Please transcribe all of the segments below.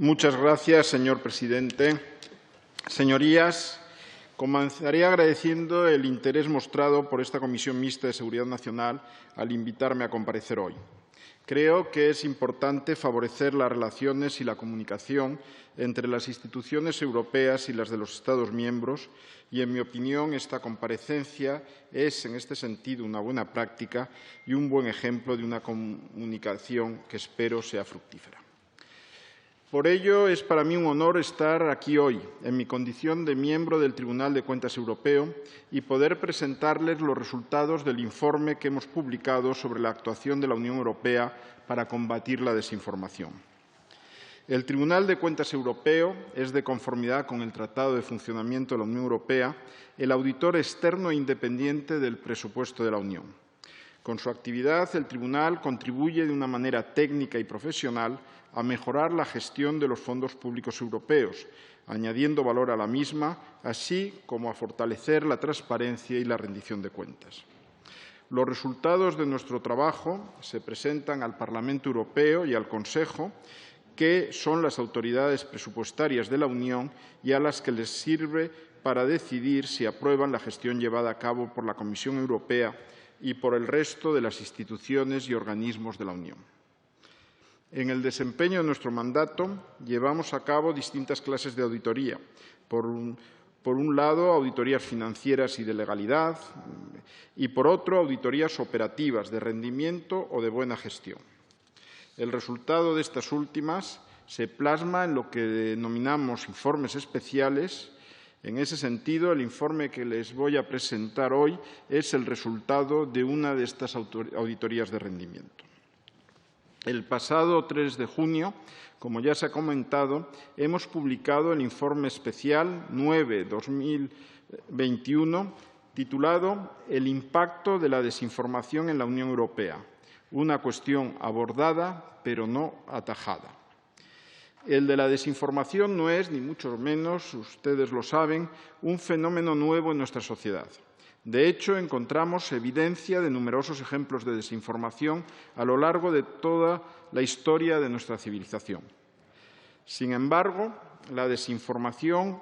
Muchas gracias, señor presidente. Señorías, comenzaré agradeciendo el interés mostrado por esta Comisión Mixta de Seguridad Nacional al invitarme a comparecer hoy. Creo que es importante favorecer las relaciones y la comunicación entre las instituciones europeas y las de los Estados miembros y, en mi opinión, esta comparecencia es, en este sentido, una buena práctica y un buen ejemplo de una comunicación que espero sea fructífera. Por ello, es para mí un honor estar aquí hoy, en mi condición de miembro del Tribunal de Cuentas Europeo, y poder presentarles los resultados del informe que hemos publicado sobre la actuación de la Unión Europea para combatir la desinformación. El Tribunal de Cuentas Europeo es, de conformidad con el Tratado de Funcionamiento de la Unión Europea, el auditor externo e independiente del presupuesto de la Unión. Con su actividad, el Tribunal contribuye de una manera técnica y profesional a mejorar la gestión de los fondos públicos europeos, añadiendo valor a la misma, así como a fortalecer la transparencia y la rendición de cuentas. Los resultados de nuestro trabajo se presentan al Parlamento Europeo y al Consejo, que son las autoridades presupuestarias de la Unión y a las que les sirve para decidir si aprueban la gestión llevada a cabo por la Comisión Europea y por el resto de las instituciones y organismos de la Unión. En el desempeño de nuestro mandato llevamos a cabo distintas clases de auditoría. Por un lado, auditorías financieras y de legalidad, y por otro, auditorías operativas de rendimiento o de buena gestión. El resultado de estas últimas se plasma en lo que denominamos informes especiales. En ese sentido, el informe que les voy a presentar hoy es el resultado de una de estas auditorías de rendimiento. El pasado 3 de junio, como ya se ha comentado, hemos publicado el informe especial 9/2021, titulado «El impacto de la desinformación en la Unión Europea, una cuestión abordada pero no atajada». El de la desinformación no es, ni mucho menos, ustedes lo saben, un fenómeno nuevo en nuestra sociedad. De hecho, encontramos evidencia de numerosos ejemplos de desinformación a lo largo de toda la historia de nuestra civilización. Sin embargo, la desinformación,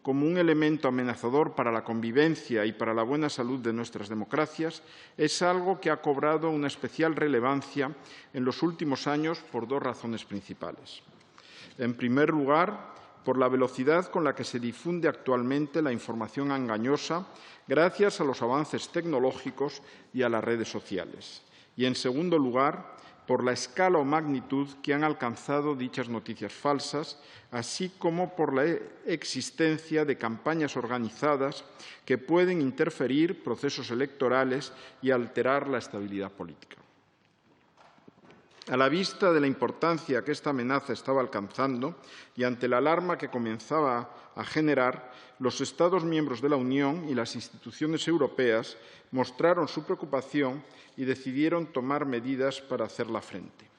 como un elemento amenazador para la convivencia y para la buena salud de nuestras democracias, es algo que ha cobrado una especial relevancia en los últimos años por dos razones principales. En primer lugar, por la velocidad con la que se difunde actualmente la información engañosa gracias a los avances tecnológicos y a las redes sociales. Y, en segundo lugar, por la escala o magnitud que han alcanzado dichas noticias falsas, así como por la existencia de campañas organizadas que pueden interferir procesos electorales y alterar la estabilidad política. A la vista de la importancia que esta amenaza estaba alcanzando y ante la alarma que comenzaba a generar, los Estados miembros de la Unión y las instituciones europeas mostraron su preocupación y decidieron tomar medidas para hacerle frente.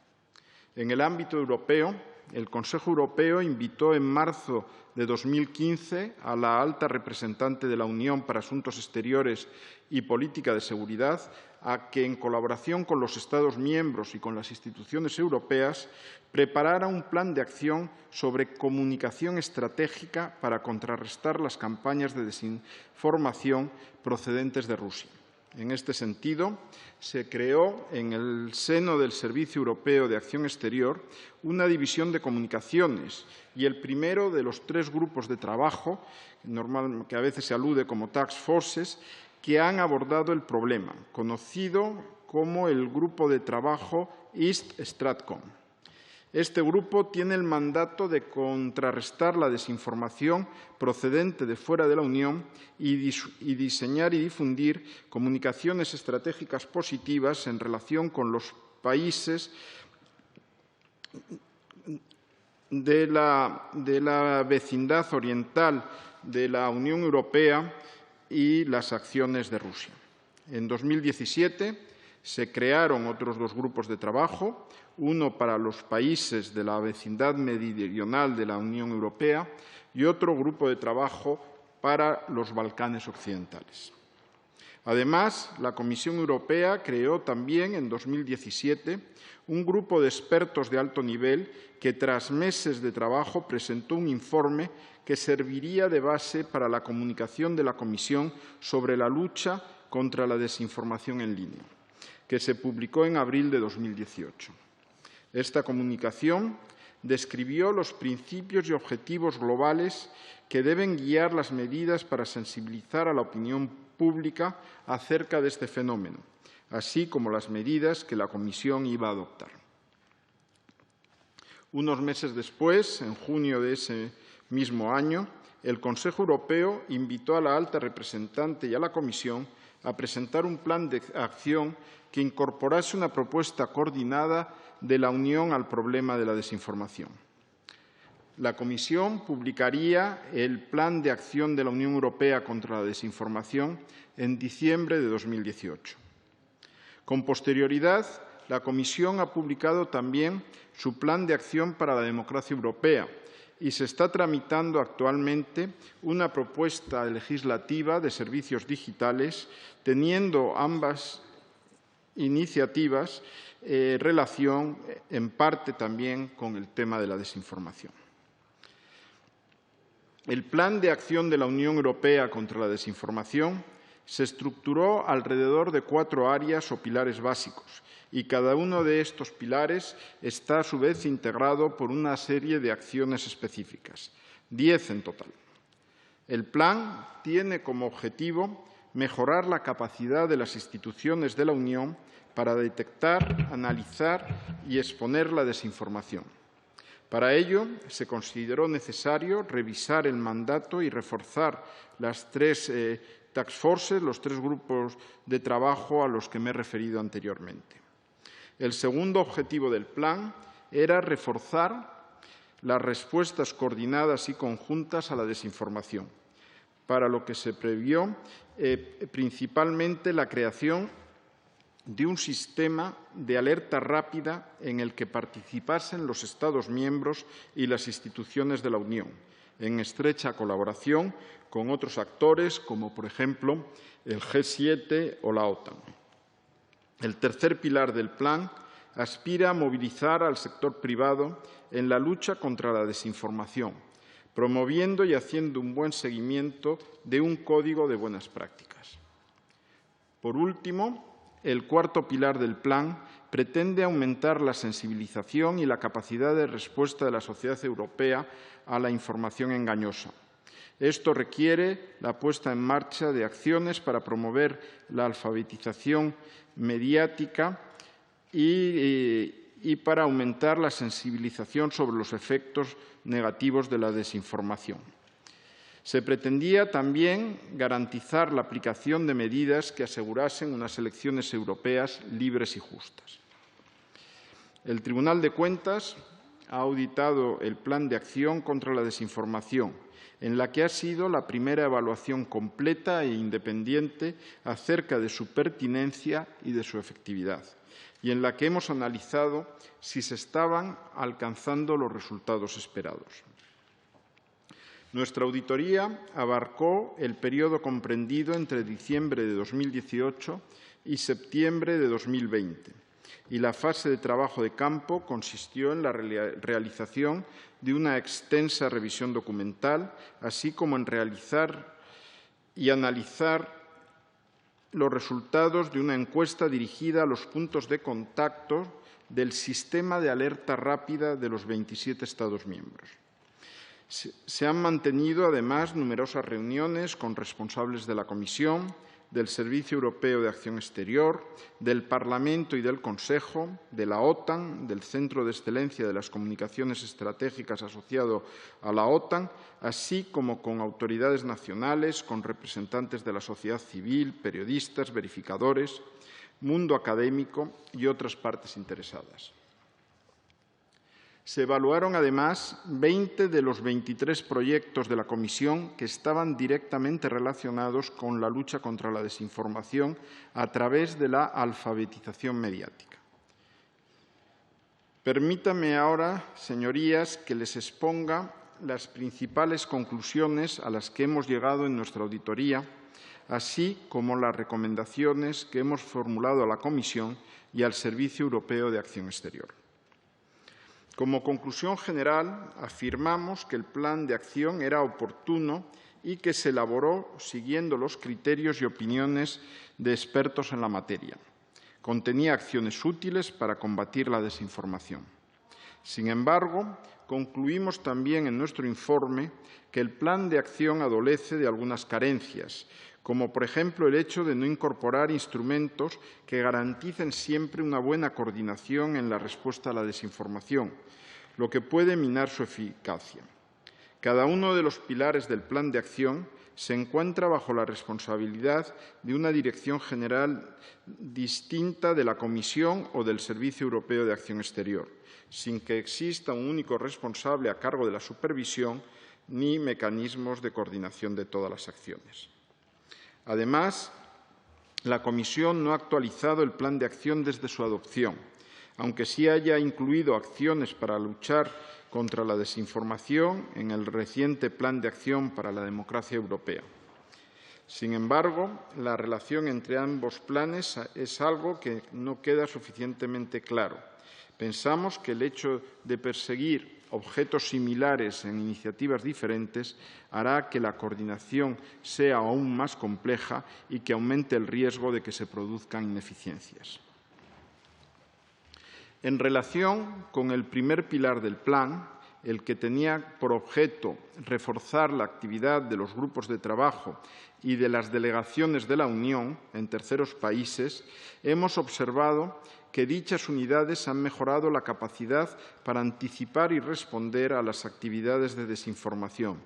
En el ámbito europeo, el Consejo Europeo invitó en marzo de 2015 a la alta representante de la Unión para Asuntos Exteriores y Política de Seguridad a que, en colaboración con los Estados miembros y con las instituciones europeas, preparara un plan de acción sobre comunicación estratégica para contrarrestar las campañas de desinformación procedentes de Rusia. En este sentido, se creó en el seno del Servicio Europeo de Acción Exterior una división de comunicaciones y el primero de los 3 grupos de trabajo, que a veces se alude como task forces, que han abordado el problema, conocido como el Grupo de Trabajo East Stratcom. Este grupo tiene el mandato de contrarrestar la desinformación procedente de fuera de la Unión y diseñar y difundir comunicaciones estratégicas positivas en relación con los países de la vecindad oriental de la Unión Europea y las acciones de Rusia. En 2017 se crearon otros 2 grupos de trabajo, uno para los países de la vecindad meridional de la Unión Europea y otro grupo de trabajo para los Balcanes occidentales. Además, la Comisión Europea creó también en 2017 un grupo de expertos de alto nivel que, tras meses de trabajo, presentó un informe que serviría de base para la comunicación de la Comisión sobre la lucha contra la desinformación en línea, que se publicó en abril de 2018. Esta comunicación describió los principios y objetivos globales que deben guiar las medidas para sensibilizar a la opinión pública acerca de este fenómeno, así como las medidas que la Comisión iba a adoptar. Unos meses después, en junio de ese mismo año, el Consejo Europeo invitó a la alta representante y a la Comisión a presentar un plan de acción que incorporase una propuesta coordinada de la Unión al problema de la desinformación. La Comisión publicaría el Plan de Acción de la Unión Europea contra la Desinformación en diciembre de 2018. Con posterioridad, la Comisión ha publicado también su Plan de Acción para la Democracia Europea y se está tramitando actualmente una propuesta legislativa de servicios digitales, teniendo ambas iniciativas relación en parte también con el tema de la desinformación. El Plan de Acción de la Unión Europea contra la Desinformación se estructuró alrededor de 4 áreas o pilares básicos, y cada uno de estos pilares está a su vez integrado por una serie de acciones específicas, 10 en total. El plan tiene como objetivo mejorar la capacidad de las instituciones de la Unión para detectar, analizar y exponer la desinformación. Para ello, se consideró necesario revisar el mandato y reforzar las 3 task forces, los 3 grupos de trabajo a los que me he referido anteriormente. El segundo objetivo del plan era reforzar las respuestas coordinadas y conjuntas a la desinformación, para lo que se previó principalmente la creación de un sistema de alerta rápida en el que participasen los Estados miembros y las instituciones de la Unión, en estrecha colaboración con otros actores, como por ejemplo el G7 o la OTAN. El tercer pilar del plan aspira a movilizar al sector privado en la lucha contra la desinformación, promoviendo y haciendo un buen seguimiento de un código de buenas prácticas. Por último, el cuarto pilar del plan pretende aumentar la sensibilización y la capacidad de respuesta de la sociedad europea a la información engañosa. Esto requiere la puesta en marcha de acciones para promover la alfabetización mediática y para aumentar la sensibilización sobre los efectos negativos de la desinformación. Se pretendía también garantizar la aplicación de medidas que asegurasen unas elecciones europeas libres y justas. El Tribunal de Cuentas ha auditado el Plan de Acción contra la Desinformación, en la que ha sido la primera evaluación completa e independiente acerca de su pertinencia y de su efectividad, y en la que hemos analizado si se estaban alcanzando los resultados esperados. Nuestra auditoría abarcó el periodo comprendido entre diciembre de 2018 y septiembre de 2020, y la fase de trabajo de campo consistió en la realización de una extensa revisión documental, así como en realizar y analizar los resultados de una encuesta dirigida a los puntos de contacto del sistema de alerta rápida de los 27 Estados miembros. Se han mantenido, además, numerosas reuniones con responsables de la Comisión, del Servicio Europeo de Acción Exterior, del Parlamento y del Consejo, de la OTAN, del Centro de Excelencia de las Comunicaciones Estratégicas asociado a la OTAN, así como con autoridades nacionales, con representantes de la sociedad civil, periodistas, verificadores, mundo académico y otras partes interesadas. Se evaluaron, además, 20 de los 23 proyectos de la Comisión que estaban directamente relacionados con la lucha contra la desinformación a través de la alfabetización mediática. Permítanme ahora, señorías, que les exponga las principales conclusiones a las que hemos llegado en nuestra auditoría, así como las recomendaciones que hemos formulado a la Comisión y al Servicio Europeo de Acción Exterior. Como conclusión general, afirmamos que el plan de acción era oportuno y que se elaboró siguiendo los criterios y opiniones de expertos en la materia. Contenía acciones útiles para combatir la desinformación. Sin embargo, concluimos también en nuestro informe que el plan de acción adolece de algunas carencias, como por ejemplo el hecho de no incorporar instrumentos que garanticen siempre una buena coordinación en la respuesta a la desinformación, lo que puede minar su eficacia. Cada uno de los pilares del plan de acción se encuentra bajo la responsabilidad de una dirección general distinta de la Comisión o del Servicio Europeo de Acción Exterior, sin que exista un único responsable a cargo de la supervisión ni mecanismos de coordinación de todas las acciones. Además, la Comisión no ha actualizado el plan de acción desde su adopción, aunque sí haya incluido acciones para luchar contra la desinformación en el reciente Plan de Acción para la Democracia Europea. Sin embargo, la relación entre ambos planes es algo que no queda suficientemente claro. Pensamos que el hecho de perseguir objetos similares en iniciativas diferentes hará que la coordinación sea aún más compleja y que aumente el riesgo de que se produzcan ineficiencias. En relación con el primer pilar del plan, el que tenía por objeto reforzar la actividad de los grupos de trabajo y de las delegaciones de la Unión en terceros países, hemos observado que dichas unidades han mejorado la capacidad para anticipar y responder a las actividades de desinformación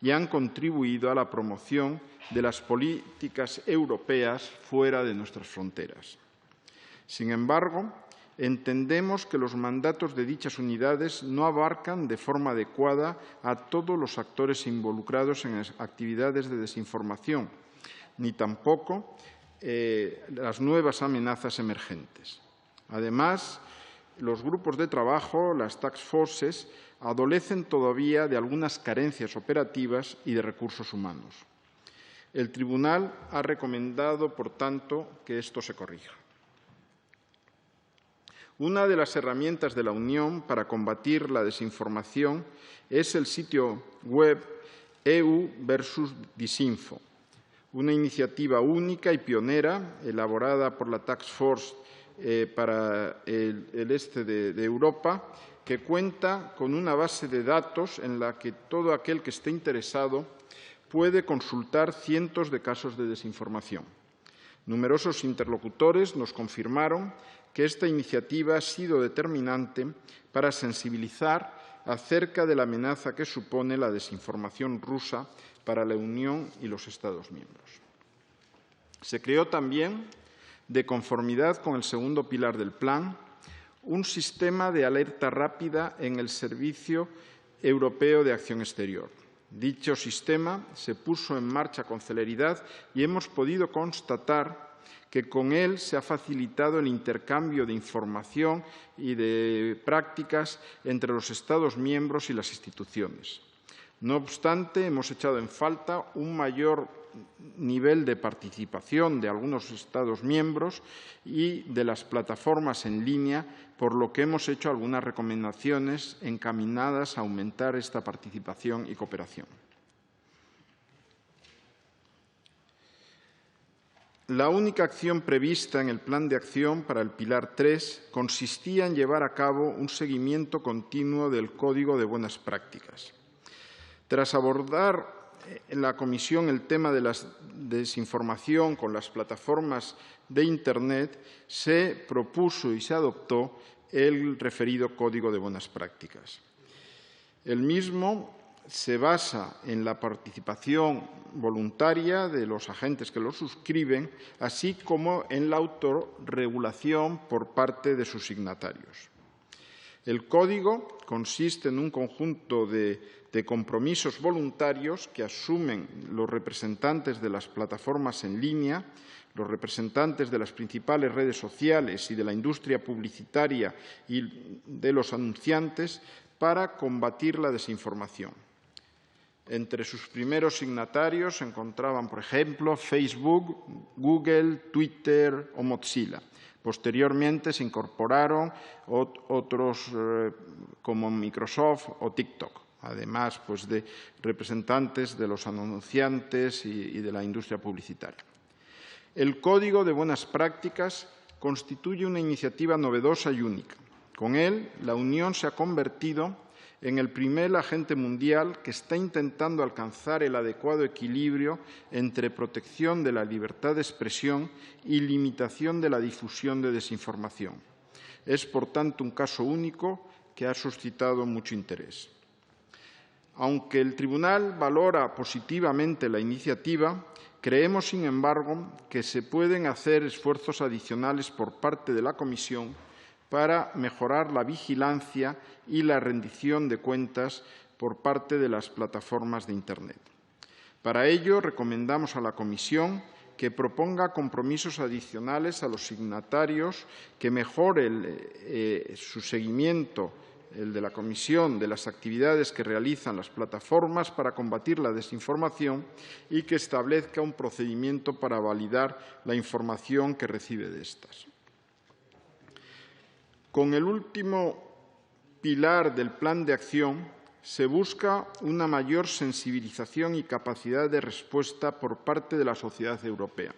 y han contribuido a la promoción de las políticas europeas fuera de nuestras fronteras. Sin embargo, entendemos que los mandatos de dichas unidades no abarcan de forma adecuada a todos los actores involucrados en actividades de desinformación, ni tampoco las nuevas amenazas emergentes. Además, los grupos de trabajo, las task forces, adolecen todavía de algunas carencias operativas y de recursos humanos. El Tribunal ha recomendado, por tanto, que esto se corrija. Una de las herramientas de la Unión para combatir la desinformación es el sitio web EU versus Disinfo, una iniciativa única y pionera elaborada por la Task Force para el este de Europa, que cuenta con una base de datos en la que todo aquel que esté interesado puede consultar cientos de casos de desinformación. Numerosos interlocutores nos confirmaron que esta iniciativa ha sido determinante para sensibilizar acerca de la amenaza que supone la desinformación rusa para la Unión y los Estados miembros. Se creó también, de conformidad con el segundo pilar del plan, un sistema de alerta rápida en el Servicio Europeo de Acción Exterior. Dicho sistema se puso en marcha con celeridad y hemos podido constatar que con él se ha facilitado el intercambio de información y de prácticas entre los Estados miembros y las instituciones. No obstante, hemos echado en falta un mayor nivel de participación de algunos Estados miembros y de las plataformas en línea, por lo que hemos hecho algunas recomendaciones encaminadas a aumentar esta participación y cooperación. La única acción prevista en el Plan de Acción para el Pilar 3 consistía en llevar a cabo un seguimiento continuo del Código de Buenas Prácticas. Tras abordar en la Comisión el tema de la desinformación con las plataformas de Internet, se propuso y se adoptó el referido Código de Buenas Prácticas. El mismo se basa en la participación voluntaria de los agentes que lo suscriben, así como en la autorregulación por parte de sus signatarios. El Código consiste en un conjunto de compromisos voluntarios que asumen los representantes de las plataformas en línea, los representantes de las principales redes sociales y de la industria publicitaria y de los anunciantes para combatir la desinformación. Entre sus primeros signatarios se encontraban, por ejemplo, Facebook, Google, Twitter o Mozilla. Posteriormente se incorporaron otros como Microsoft o TikTok, además de representantes de los anunciantes y de la industria publicitaria. El Código de Buenas Prácticas constituye una iniciativa novedosa y única. Con él, la Unión se ha convertido en el primer agente mundial que está intentando alcanzar el adecuado equilibrio entre protección de la libertad de expresión y limitación de la difusión de desinformación. Es, por tanto, un caso único que ha suscitado mucho interés. Aunque el Tribunal valora positivamente la iniciativa, creemos, sin embargo, que se pueden hacer esfuerzos adicionales por parte de la Comisión para mejorar la vigilancia y la rendición de cuentas por parte de las plataformas de Internet. Para ello, recomendamos a la Comisión que proponga compromisos adicionales a los signatarios, que mejore su seguimiento, el de la Comisión, de las actividades que realizan las plataformas para combatir la desinformación y que establezca un procedimiento para validar la información que recibe de estas. Con el último pilar del Plan de Acción se busca una mayor sensibilización y capacidad de respuesta por parte de la sociedad europea.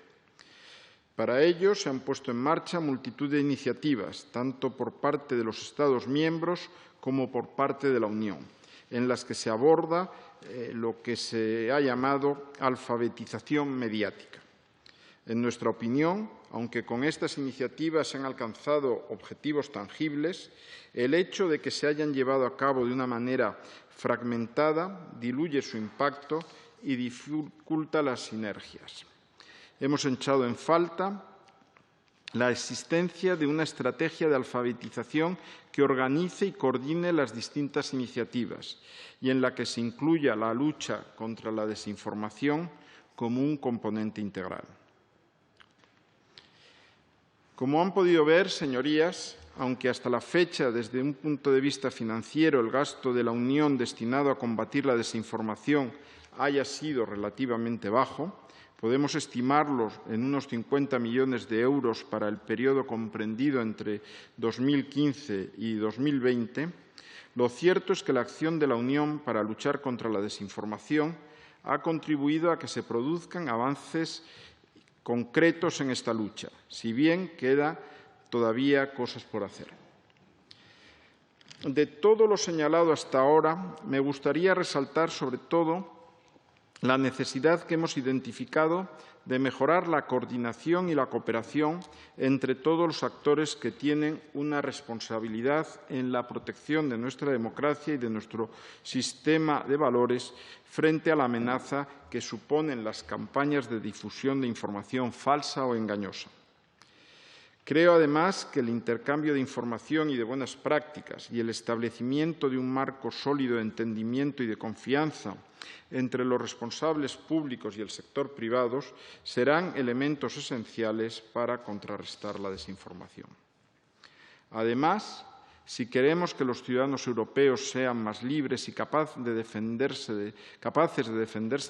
Para ello se han puesto en marcha multitud de iniciativas, tanto por parte de los Estados miembros como por parte de la Unión, en las que se aborda lo que se ha llamado alfabetización mediática. En nuestra opinión, aunque con estas iniciativas se han alcanzado objetivos tangibles, el hecho de que se hayan llevado a cabo de una manera fragmentada diluye su impacto y dificulta las sinergias. Hemos echado en falta la existencia de una estrategia de alfabetización que organice y coordine las distintas iniciativas y en la que se incluya la lucha contra la desinformación como un componente integral. Como han podido ver, señorías, aunque hasta la fecha, desde un punto de vista financiero, el gasto de la Unión destinado a combatir la desinformación haya sido relativamente bajo, podemos estimarlo en unos 50 millones de euros para el periodo comprendido entre 2015 y 2020, lo cierto es que la acción de la Unión para luchar contra la desinformación ha contribuido a que se produzcan avances concretos en esta lucha, si bien queda todavía cosas por hacer. De todo lo señalado hasta ahora, me gustaría resaltar sobre todo la necesidad que hemos identificado de mejorar la coordinación y la cooperación entre todos los actores que tienen una responsabilidad en la protección de nuestra democracia y de nuestro sistema de valores frente a la amenaza que suponen las campañas de difusión de información falsa o engañosa. Creo, además, que el intercambio de información y de buenas prácticas y el establecimiento de un marco sólido de entendimiento y de confianza entre los responsables públicos y el sector privado serán elementos esenciales para contrarrestar la desinformación. Además, si queremos que los ciudadanos europeos sean más libres y capaces de defenderse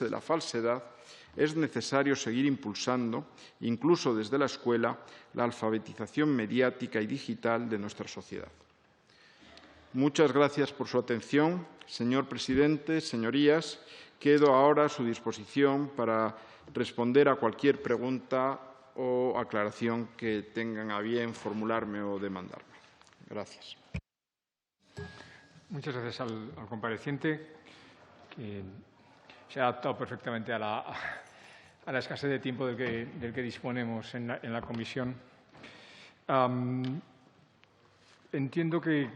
de la falsedad, es necesario seguir impulsando, incluso desde la escuela, la alfabetización mediática y digital de nuestra sociedad. Muchas gracias por su atención. Señor presidente, señorías, quedo ahora a su disposición para responder a cualquier pregunta o aclaración que tengan a bien formularme o demandarme. Gracias. Muchas gracias al compareciente, que se ha adaptado perfectamente a la escasez de tiempo del que disponemos en la comisión. Entiendo que,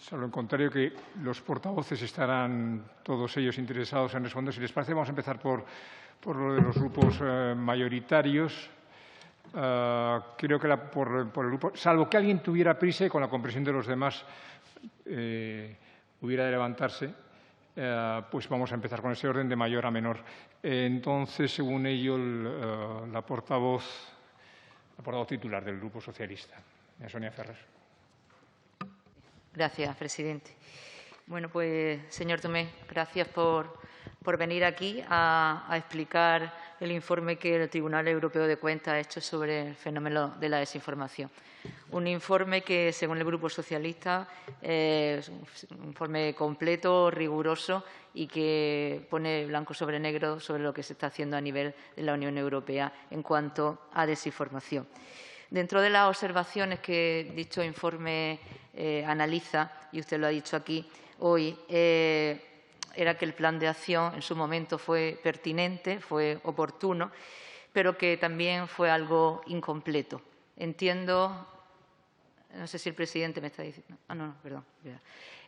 salvo en contrario, que los portavoces estarán todos ellos interesados en responder. Si les parece, vamos a empezar por lo de los grupos mayoritarios. Creo que por el grupo, salvo que alguien tuviera prisa y con la comprensión de los demás hubiera de levantarse, pues vamos a empezar con ese orden de mayor a menor. Entonces, según ello, la portavoz titular del Grupo Socialista, Sonia Ferrer. Gracias, presidente. Bueno, pues, señor Tomé, gracias por venir aquí a explicar el informe que el Tribunal Europeo de Cuentas ha hecho sobre el fenómeno de la desinformación. Un informe que, según el Grupo Socialista, es un informe completo, riguroso y que pone blanco sobre negro sobre lo que se está haciendo a nivel de la Unión Europea en cuanto a desinformación. Dentro de las observaciones que dicho informe analiza, y usted lo ha dicho aquí hoy, era que el plan de acción en su momento fue pertinente, fue oportuno, pero que también fue algo incompleto. Entiendo, no sé si el presidente me está diciendo. No, perdón.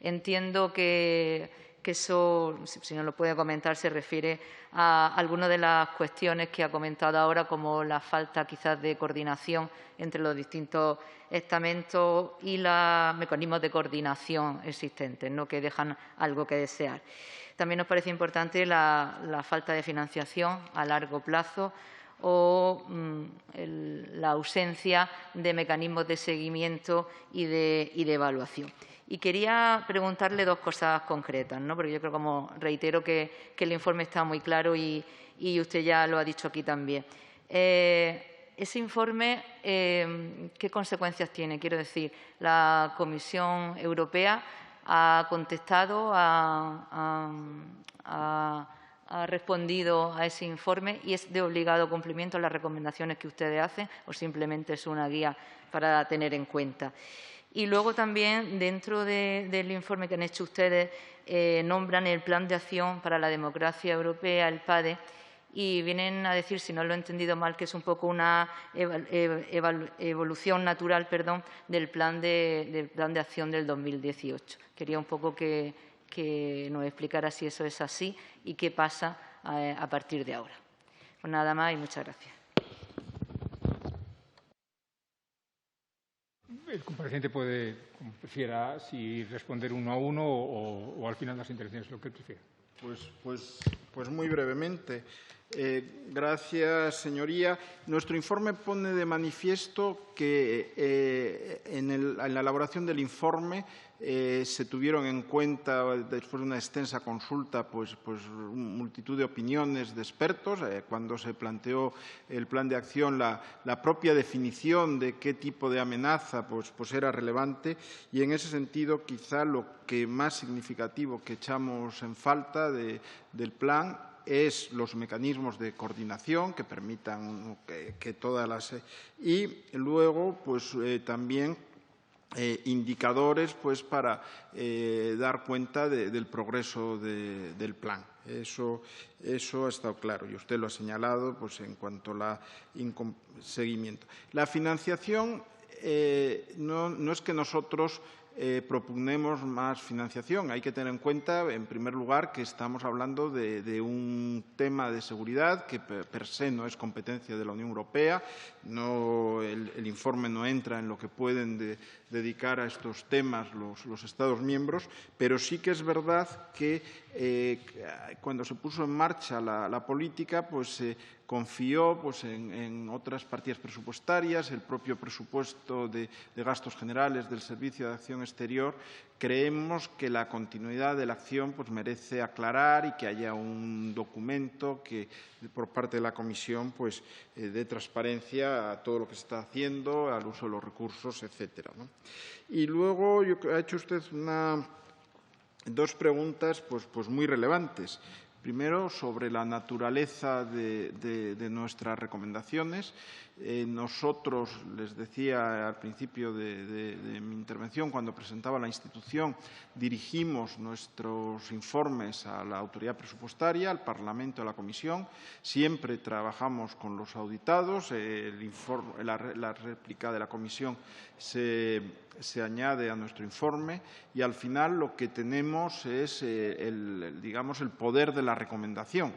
Entiendo que eso, si no lo puede comentar, se refiere a algunas de las cuestiones que ha comentado ahora, como la falta quizás de coordinación entre los distintos estamentos y los mecanismos de coordinación existentes, ¿no?, que dejan algo que desear. También nos parece importante la falta de financiación a largo plazo o la ausencia de mecanismos de seguimiento y de evaluación. Y quería preguntarle dos cosas concretas, ¿no?, porque yo creo, como reitero, que el informe está muy claro y usted ya lo ha dicho aquí también. Ese informe, ¿qué consecuencias tiene? Quiero decir, la Comisión Europea ha contestado, ha respondido a ese informe y es de obligado cumplimiento las recomendaciones que ustedes hacen, o simplemente es una guía para tener en cuenta. Y luego también, dentro del informe que han hecho ustedes, nombran el Plan de Acción para la Democracia Europea, el PADE, y vienen a decir, si no lo he entendido mal, que es un poco una evolución natural, del Plan de Acción del 2018. Quería un poco que nos explicara si eso es así y qué pasa a partir de ahora. Pues nada más y muchas gracias. El compareciente puede, como prefiera, si responder uno a uno o al final de las intervenciones, lo que prefiera. Pues muy brevemente. Gracias, señoría. Nuestro informe pone de manifiesto que en la elaboración del informe se tuvieron en cuenta, después de una extensa consulta, pues multitud de opiniones de expertos. Cuando se planteó el plan de acción, la propia definición de qué tipo de amenaza pues era relevante, y en ese sentido quizá lo que más significativo que echamos en falta del plan es los mecanismos de coordinación que permitan que todas las... y luego también indicadores para dar cuenta del progreso del plan. Eso ha estado claro y usted lo ha señalado en cuanto al seguimiento. La financiación no es que nosotros propugnemos más financiación. Hay que tener en cuenta, en primer lugar, que estamos hablando de un tema de seguridad que per se no es competencia de la Unión Europea. El informe no entra en lo que pueden dedicar a estos temas los Estados miembros, pero sí que es verdad que cuando se puso en marcha la política, se confió en otras partidas presupuestarias, el propio presupuesto de gastos generales del Servicio de Acción Exterior. Creemos que la continuidad de la acción merece aclarar y que haya un documento que, por parte de la Comisión, dé transparencia a todo lo que se está haciendo, al uso de los recursos, etcétera, ¿no? Y luego ha hecho usted dos preguntas muy relevantes. Primero, sobre la naturaleza de nuestras recomendaciones. Nosotros, les decía al principio de mi intervención, cuando presentaba la institución, dirigimos nuestros informes a la autoridad presupuestaria, al Parlamento, a la Comisión. Siempre trabajamos con los auditados. La réplica de la Comisión se añade a nuestro informe y, al final, lo que tenemos es el poder de la recomendación.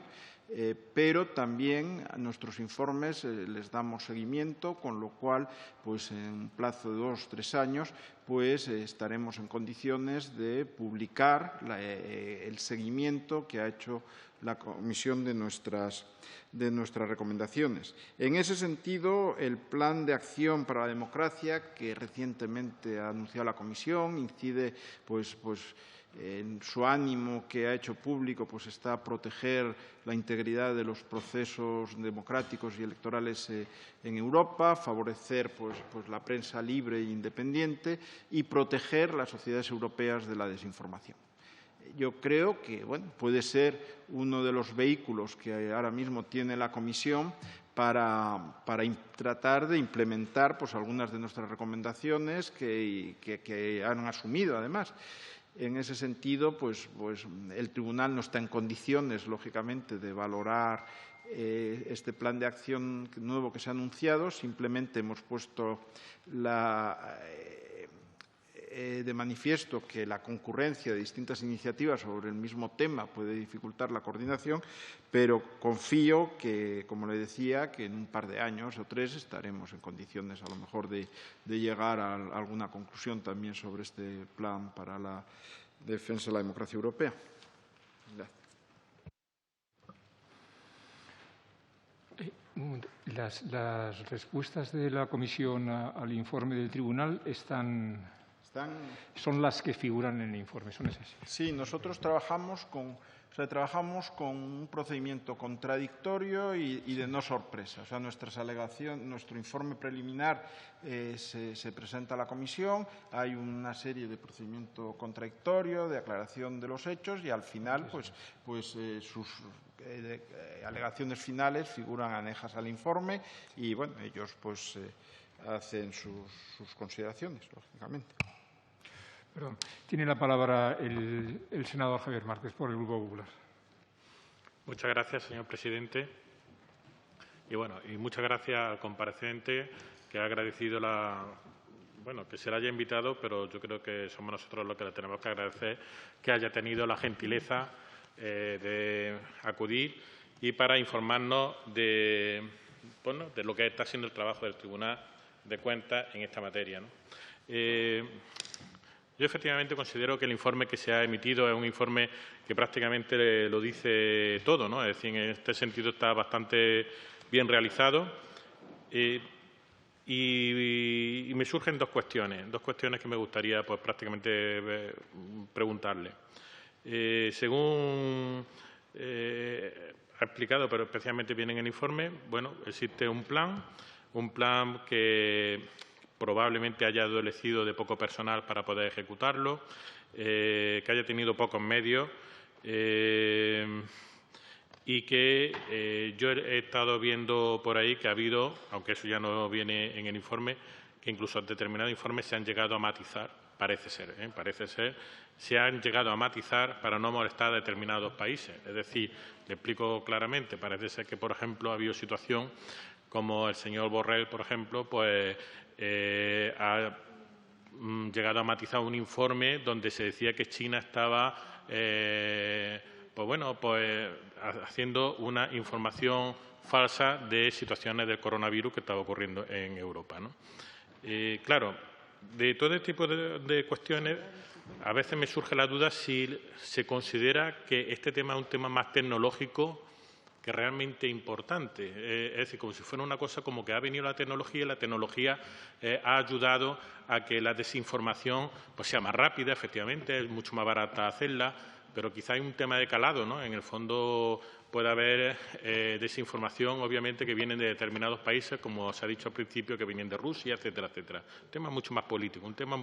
Pero también a nuestros informes les damos seguimiento, con lo cual, en un plazo de 2 o 3 años, estaremos en condiciones de publicar el seguimiento que ha hecho la Comisión de nuestras recomendaciones. En ese sentido, el Plan de Acción para la Democracia, que recientemente ha anunciado la Comisión, incide en su ánimo que ha hecho público pues está proteger la integridad de los procesos democráticos y electorales en Europa, favorecer pues la prensa libre e independiente y proteger las sociedades europeas de la desinformación. Yo creo que puede ser uno de los vehículos que ahora mismo tiene la Comisión para tratar de implementar pues algunas de nuestras recomendaciones que han asumido, además. En ese sentido, pues el Tribunal no está en condiciones, lógicamente, de valorar este plan de acción nuevo que se ha anunciado. Simplemente hemos puesto de manifiesto que la concurrencia de distintas iniciativas sobre el mismo tema puede dificultar la coordinación, pero confío que, como le decía, que en un par de años o 3 estaremos en condiciones, a lo mejor, de llegar a alguna conclusión también sobre este plan para la defensa de la democracia europea. Gracias. Las respuestas de la Comisión al informe del Tribunal son las que figuran en el informe, ¿son esas? Sí, nosotros trabajamos con un procedimiento contradictorio y de no sorpresa. O sea, nuestro informe preliminar se presenta a la Comisión, hay una serie de procedimiento contradictorio, de aclaración de los hechos y al final sus alegaciones finales figuran anejas al informe y ellos hacen sus consideraciones, lógicamente. Perdón. Tiene la palabra el senador Javier Márquez, por el Grupo Popular. Muchas gracias, señor presidente. Y muchas gracias al comparecente, que ha agradecido que se le haya invitado, pero yo creo que somos nosotros los que le tenemos que agradecer que haya tenido la gentileza de acudir y para informarnos de lo que está siendo el trabajo del Tribunal de Cuentas en esta materia, ¿no? Yo, efectivamente, considero que el informe que se ha emitido es un informe que prácticamente lo dice todo, ¿no? Es decir, en este sentido está bastante bien realizado y me surgen dos cuestiones que me gustaría prácticamente preguntarle. Según ha explicado, pero especialmente bien en el informe, existe un plan que probablemente haya adolecido de poco personal para poder ejecutarlo, que haya tenido pocos medios y que yo he estado viendo por ahí que ha habido, aunque eso ya no viene en el informe, que incluso determinados informes se han llegado a matizar, parece ser, se han llegado a matizar para no molestar a determinados países. Es decir, le explico claramente, parece ser que, por ejemplo, ha habido situación como el señor Borrell, por ejemplo, ha llegado a matizar un informe donde se decía que China estaba haciendo una información falsa de situaciones del coronavirus que estaba ocurriendo en Europa, ¿no? Claro, de todo este tipo de cuestiones, a veces me surge la duda si se considera que este tema es un tema más tecnológico que realmente importante. Es decir, como si fuera una cosa como que ha venido la tecnología y la tecnología ha ayudado a que la desinformación sea más rápida, efectivamente, es mucho más barata hacerla, pero quizá hay un tema de calado, ¿no? En el fondo puede haber desinformación, obviamente, que viene de determinados países, como se ha dicho al principio, que vienen de Rusia, etcétera, etcétera. Un tema mucho más político, un tema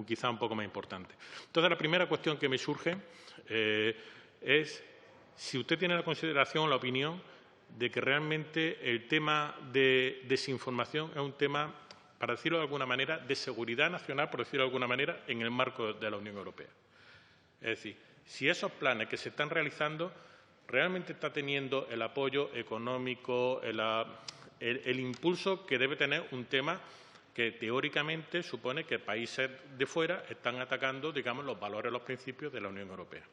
quizá un poco más importante. Entonces, la primera cuestión que me surge es si usted tiene la consideración, la opinión, de que realmente el tema de desinformación es un tema, para decirlo de alguna manera, de seguridad nacional, por decirlo de alguna manera, en el marco de la Unión Europea. Es decir, si esos planes que se están realizando realmente están teniendo el apoyo económico, el impulso que debe tener un tema que teóricamente supone que países de fuera están atacando, digamos, los valores, los principios de la Unión Europea.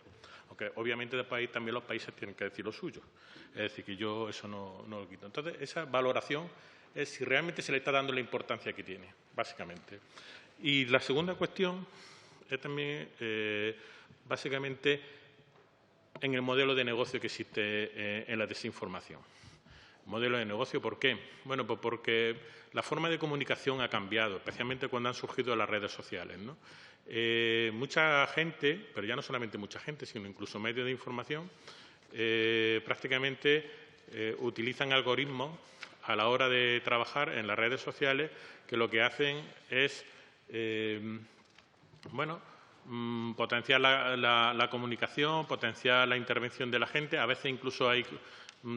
Aunque obviamente también los países tienen que decir lo suyo. Es decir, que yo eso no lo quito. Entonces, esa valoración es si realmente se le está dando la importancia que tiene, básicamente. Y la segunda cuestión es también, básicamente, en el modelo de negocio que existe en la desinformación. Modelo de negocio, ¿por qué? Bueno, pues porque la forma de comunicación ha cambiado, especialmente cuando han surgido las redes sociales, ¿no? Mucha gente, pero ya no solamente mucha gente, sino incluso medios de información, prácticamente utilizan algoritmos a la hora de trabajar en las redes sociales que lo que hacen es potenciar la comunicación, potenciar la intervención de la gente. A veces incluso hay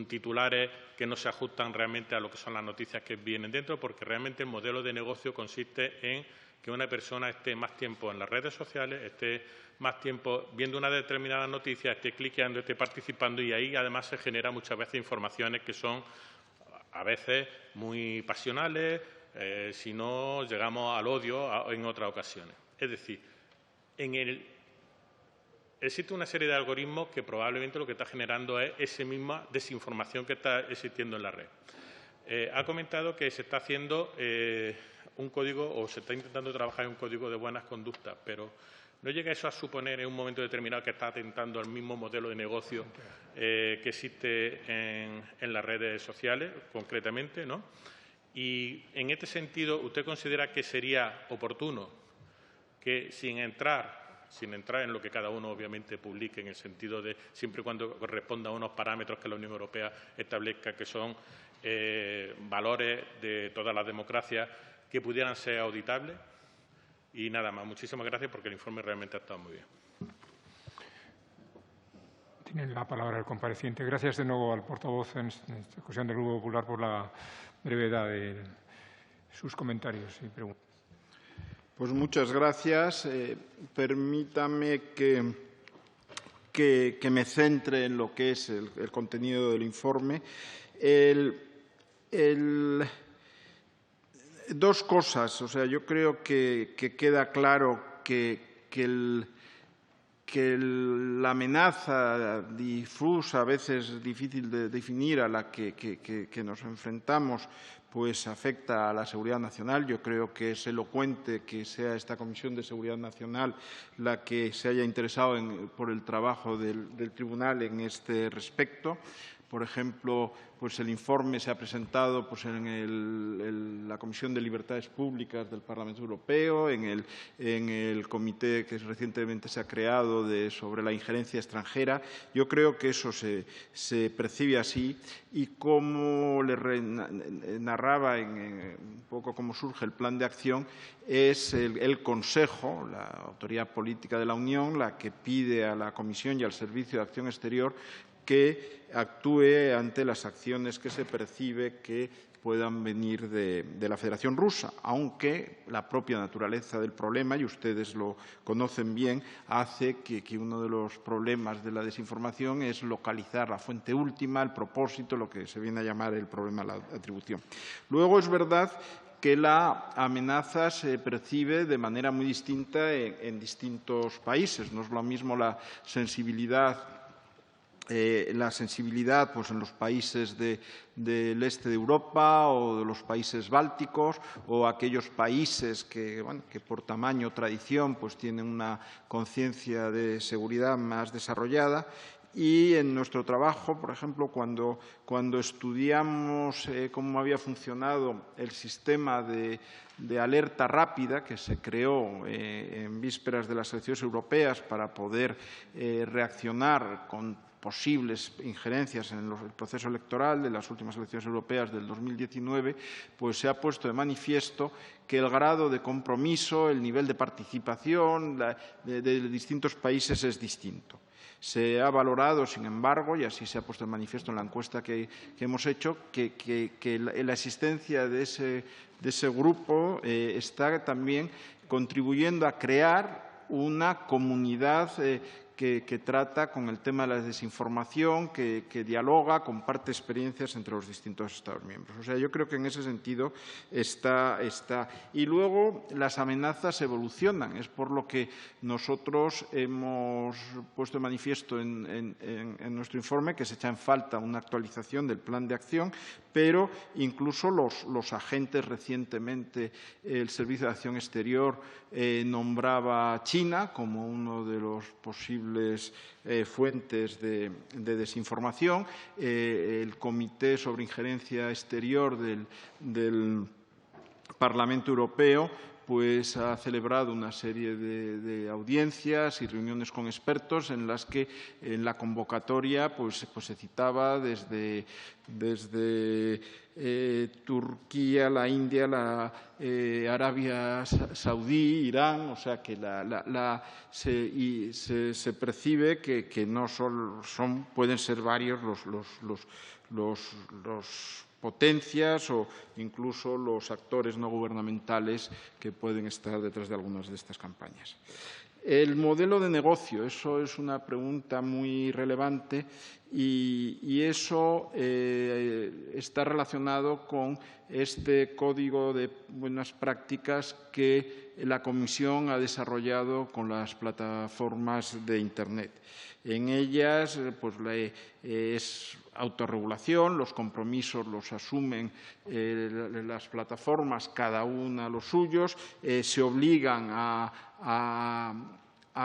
titulares que no se ajustan realmente a lo que son las noticias que vienen dentro, porque realmente el modelo de negocio consiste en que una persona esté más tiempo en las redes sociales, esté más tiempo viendo una determinada noticia, esté cliqueando, esté participando, y ahí además se genera muchas veces informaciones que son a veces muy pasionales, si no llegamos al odio en otras ocasiones. Es decir, existe una serie de algoritmos que probablemente lo que está generando es esa misma desinformación que está existiendo en la red. Ha comentado que se está haciendo un código, o se está intentando trabajar en un código de buenas conductas, pero ¿no llega eso a suponer en un momento determinado que está atentando al mismo modelo de negocio que existe en las redes sociales, concretamente, ¿no? Y en este sentido, ¿usted considera que sería oportuno que sin entrar en lo que cada uno obviamente publique, en el sentido de siempre y cuando corresponda a unos parámetros que la Unión Europea establezca, que son valores de todas las democracias, que pudieran ser auditables? Y nada más. Muchísimas gracias, porque el informe realmente ha estado muy bien. Tiene la palabra el compareciente. Gracias de nuevo al portavoz en esta discusión del Grupo Popular por la brevedad de sus comentarios y preguntas. Pues muchas gracias. Permítame que me centre en lo que es el contenido del informe. Dos cosas. O sea, yo creo que queda claro que la amenaza difusa, a veces difícil de definir, a la que nos enfrentamos, pues afecta a la seguridad nacional. Yo creo que es elocuente que sea esta Comisión de Seguridad Nacional la que se haya interesado por el trabajo del Tribunal en este respecto. Por ejemplo, pues el informe se ha presentado pues en la Comisión de Libertades Públicas del Parlamento Europeo, en el comité que recientemente se ha creado sobre la injerencia extranjera. Yo creo que eso se percibe así, y como le narraba un poco cómo surge el plan de acción, es el Consejo, la autoridad política de la Unión, la que pide a la Comisión y al Servicio de Acción Exterior que actúe ante las acciones que se percibe que puedan venir de la Federación Rusa, aunque la propia naturaleza del problema, y ustedes lo conocen bien, hace que uno de los problemas de la desinformación es localizar la fuente última, el propósito, lo que se viene a llamar el problema de la atribución. Luego, es verdad que la amenaza se percibe de manera muy distinta en distintos países. No es lo mismo la sensibilidad pues, en los países del este de Europa o de los países bálticos, o aquellos países que por tamaño o tradición pues, tienen una conciencia de seguridad más desarrollada. Y en nuestro trabajo, por ejemplo, cuando estudiamos cómo había funcionado el sistema de alerta rápida que se creó en vísperas de las elecciones europeas para poder reaccionar con posibles injerencias en el proceso electoral de las últimas elecciones europeas del 2019, pues se ha puesto de manifiesto que el grado de compromiso, el nivel de participación de distintos países es distinto. Se ha valorado, sin embargo, y así se ha puesto de manifiesto en la encuesta que hemos hecho, que la existencia de ese grupo está también contribuyendo a crear una comunidad que trata con el tema de la desinformación, que dialoga, comparte experiencias entre los distintos Estados miembros. O sea, yo creo que en ese sentido está. Y luego las amenazas evolucionan. Es por lo que nosotros hemos puesto de manifiesto en nuestro informe que se echa en falta una actualización del plan de acción, pero incluso los agentes recientemente, el Servicio de Acción Exterior nombraba a China como uno de los posibles fuentes de desinformación. El Comité sobre Injerencia Exterior del Parlamento Europeo pues ha celebrado una serie de audiencias y reuniones con expertos en las que en la convocatoria pues se citaba desde Turquía, la India, la Arabia Saudí, Irán, o sea que se percibe que no pueden ser varios los potencias o incluso los actores no gubernamentales que pueden estar detrás de algunas de estas campañas. El modelo de negocio, eso es una pregunta muy relevante y eso está relacionado con este código de buenas prácticas que la Comisión ha desarrollado con las plataformas de Internet. En ellas pues, es autorregulación, los compromisos los asumen las plataformas, cada una los suyos, se obligan a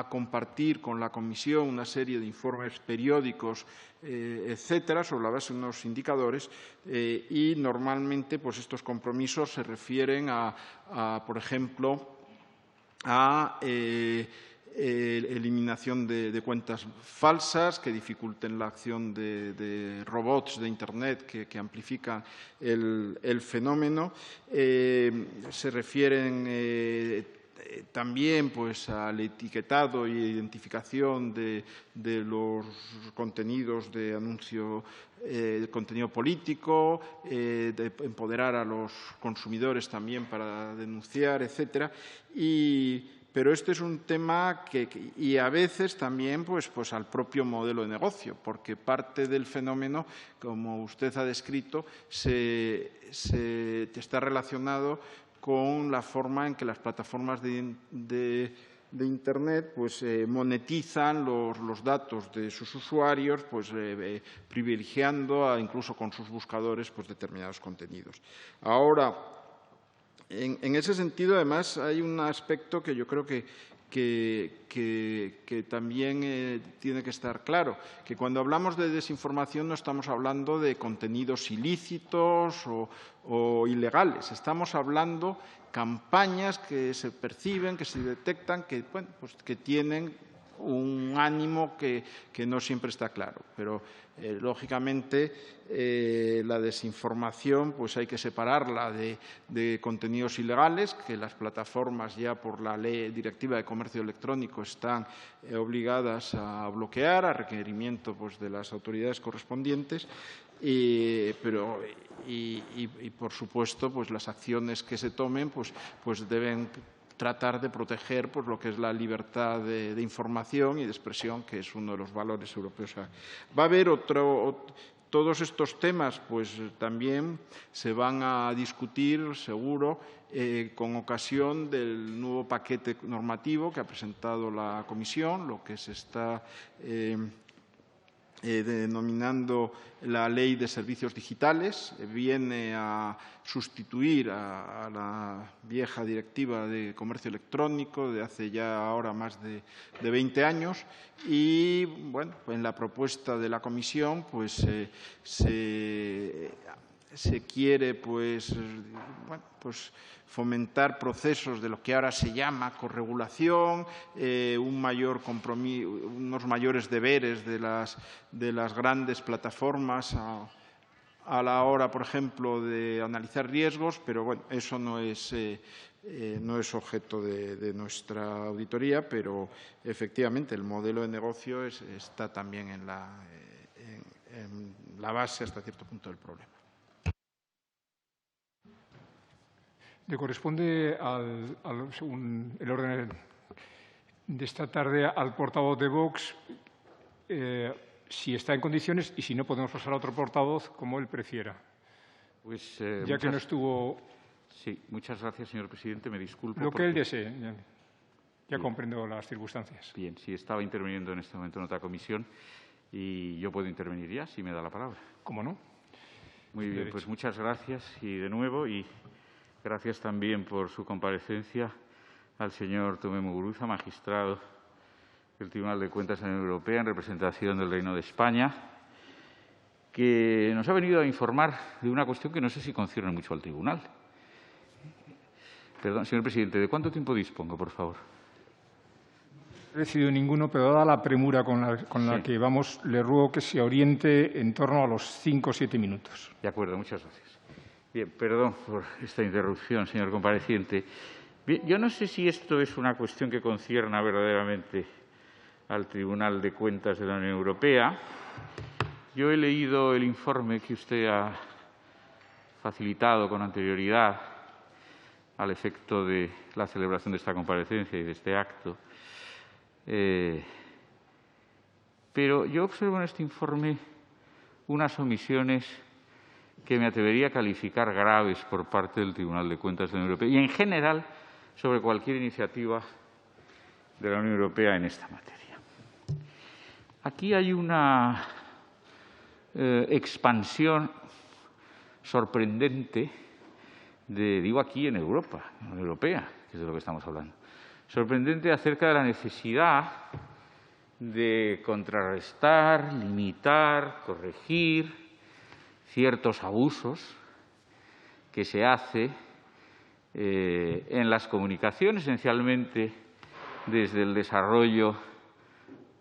compartir con la Comisión una serie de informes periódicos, etcétera, sobre la base de unos indicadores y normalmente pues, estos compromisos se refieren por ejemplo, a eliminación de cuentas falsas que dificulten la acción de robots de Internet que amplifican el fenómeno. Se refieren también pues, al etiquetado y identificación de los contenidos de anuncio, contenido político, de empoderar a los consumidores también para denunciar, etcétera. Pero este es un tema y a veces también pues al propio modelo de negocio, porque parte del fenómeno, como usted ha descrito, está relacionado con la forma en que las plataformas de Internet pues, monetizan los datos de sus usuarios, pues, privilegiando incluso con sus buscadores pues, determinados contenidos. Ahora, en ese sentido, además, hay un aspecto que yo creo que también tiene que estar claro, que cuando hablamos de desinformación no estamos hablando de contenidos ilícitos o ilegales, estamos hablando de campañas que se perciben, que se detectan, que tienen un ánimo que no siempre está claro. Pero, lógicamente, la desinformación pues hay que separarla de contenidos ilegales, que las plataformas ya por la Ley Directiva de Comercio Electrónico están obligadas a bloquear a requerimiento pues, de las autoridades correspondientes. Y por supuesto, pues las acciones que se tomen pues deben tratar de proteger pues, lo que es la libertad de información y de expresión, que es uno de los valores europeos. Va a haber todos estos temas pues también se van a discutir, seguro, con ocasión del nuevo paquete normativo que ha presentado la Comisión, lo que se está denominando la Ley de Servicios Digitales, viene a sustituir a la vieja Directiva de Comercio Electrónico de hace ya ahora más de 20 años y, bueno, en la propuesta de la Comisión pues se quiere pues fomentar procesos de lo que ahora se llama corregulación, unos mayores deberes de las grandes plataformas a la hora, por ejemplo, de analizar riesgos, pero bueno, eso no es objeto de nuestra auditoría, pero efectivamente el modelo de negocio está también en la base hasta cierto punto del problema. Le corresponde, según el orden de esta tarde, al portavoz de Vox, si está en condiciones y si no podemos pasar a otro portavoz, como él prefiera. Pues, ya que no estuvo. Sí, muchas gracias, señor presidente. Me disculpo. Lo que él desee. Ya comprendo las circunstancias. Bien, sí, estaba interviniendo en este momento en otra comisión y yo puedo intervenir ya, si me da la palabra. ¿Cómo no? Muy bien, pues muchas gracias y de nuevo y gracias también por su comparecencia al señor Tomé Muguruza, magistrado del Tribunal de Cuentas de la Unión Europea en representación del Reino de España, que nos ha venido a informar de una cuestión que no sé si concierne mucho al Tribunal. Perdón, señor presidente, ¿de cuánto tiempo dispongo, por favor? No he recibido ninguno, pero dada la premura con la que vamos, le ruego que se oriente en torno a los 5 o 7 minutos. De acuerdo, muchas gracias. Bien, perdón por esta interrupción, señor compareciente. Bien, yo no sé si esto es una cuestión que concierna verdaderamente al Tribunal de Cuentas de la Unión Europea. Yo he leído el informe que usted ha facilitado con anterioridad al efecto de la celebración de esta comparecencia y de este acto. Pero yo observo en este informe unas omisiones que me atrevería a calificar graves por parte del Tribunal de Cuentas de la Unión Europea y, en general, sobre cualquier iniciativa de la Unión Europea en esta materia. Aquí hay una expansión sorprendente digo aquí en Europa, en la Unión Europea, que es de lo que estamos hablando, sorprendente acerca de la necesidad de contrarrestar, limitar, corregir ciertos abusos que se hace en las comunicaciones, esencialmente desde el desarrollo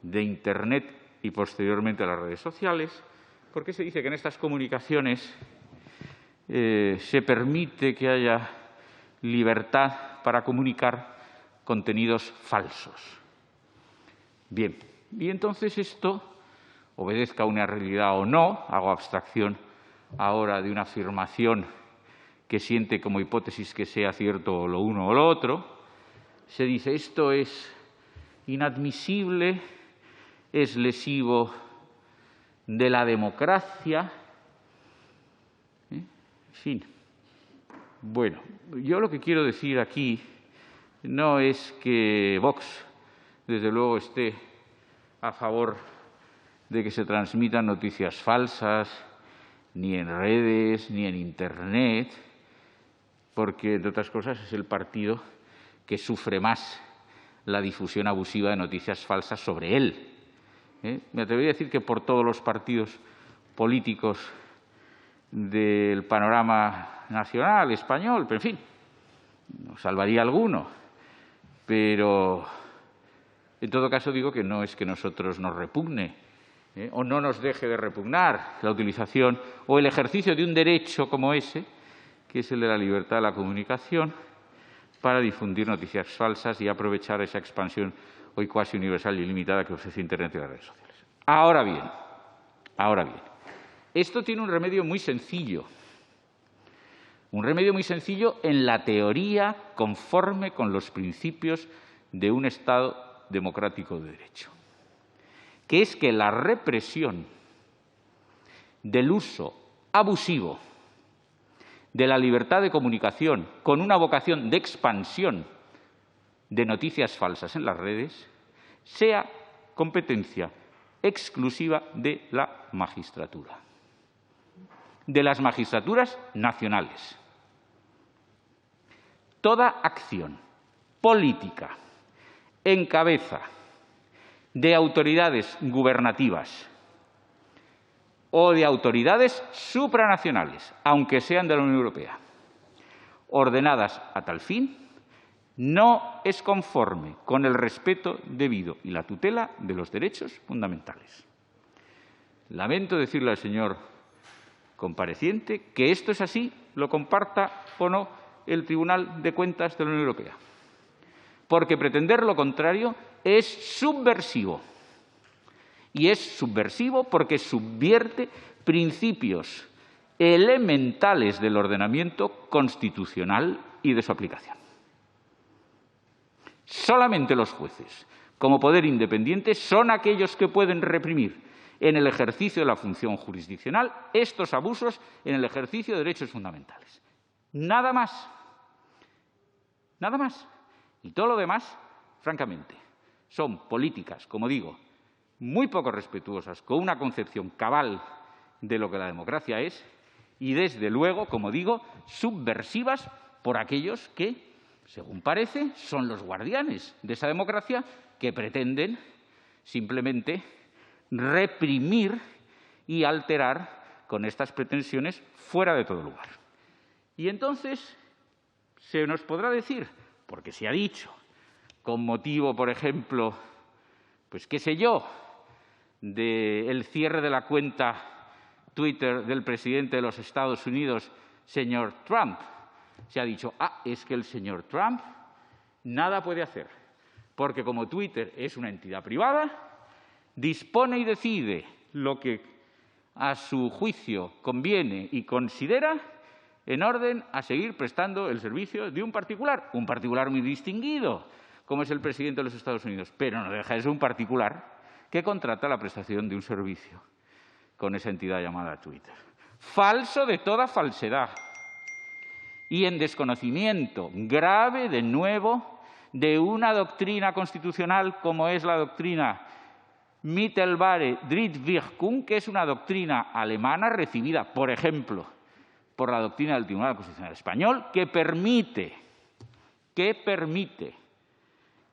de Internet y posteriormente a las redes sociales, porque se dice que en estas comunicaciones se permite que haya libertad para comunicar contenidos falsos. Bien, y entonces esto, obedezca a una realidad o no, hago abstracción ahora de una afirmación que siente como hipótesis que sea cierto lo uno o lo otro, se dice esto es inadmisible, es lesivo de la democracia. En fin. Bueno, yo lo que quiero decir aquí no es que Vox, desde luego, esté a favor de que se transmitan noticias falsas, ni en redes, ni en Internet, porque, entre otras cosas, es el partido que sufre más la difusión abusiva de noticias falsas sobre él. Me atrevería a decir que por todos los partidos políticos del panorama nacional, español, pero en fin, nos salvaría alguno. Pero, en todo caso, digo que no es que nosotros nos repugne o no nos deje de repugnar la utilización o el ejercicio de un derecho como ese, que es el de la libertad de la comunicación, para difundir noticias falsas y aprovechar esa expansión hoy cuasi universal y ilimitada que ofrece Internet y las redes sociales. Ahora bien, esto tiene un remedio muy sencillo. Un remedio muy sencillo en la teoría conforme con los principios de un Estado democrático de derecho, que es que la represión del uso abusivo de la libertad de comunicación con una vocación de expansión de noticias falsas en las redes sea competencia exclusiva de la magistratura, de las magistraturas nacionales. Toda acción política en cabeza de autoridades gubernativas o de autoridades supranacionales, aunque sean de la Unión Europea, ordenadas a tal fin, no es conforme con el respeto debido y la tutela de los derechos fundamentales. Lamento decirle al señor compareciente que esto es así, lo comparta o no el Tribunal de Cuentas de la Unión Europea, porque pretender lo contrario es subversivo. Y es subversivo porque subvierte principios elementales del ordenamiento constitucional y de su aplicación. Solamente los jueces, como poder independiente, son aquellos que pueden reprimir en el ejercicio de la función jurisdiccional estos abusos en el ejercicio de derechos fundamentales. Nada más. Nada más. Y todo lo demás, francamente, son políticas, como digo, muy poco respetuosas con una concepción cabal de lo que la democracia es y, desde luego, como digo, subversivas por aquellos que, según parece, son los guardianes de esa democracia que pretenden simplemente reprimir y alterar con estas pretensiones fuera de todo lugar. Y entonces Se nos podrá decir, porque se ha dicho, con motivo, por ejemplo, pues qué sé yo, del cierre de la cuenta Twitter del presidente de los Estados Unidos, señor Trump. Se ha dicho, es que el señor Trump nada puede hacer, porque como Twitter es una entidad privada, dispone y decide lo que a su juicio conviene y considera en orden a seguir prestando el servicio de un particular muy distinguido, como es el presidente de los Estados Unidos, pero no deja de ser un particular que contrata la prestación de un servicio con esa entidad llamada Twitter. Falso de toda falsedad y en desconocimiento grave, de nuevo, de una doctrina constitucional como es la doctrina Mittelbare Drittwirkung, que es una doctrina alemana recibida, por ejemplo, por la doctrina del Tribunal Constitucional Español, que permite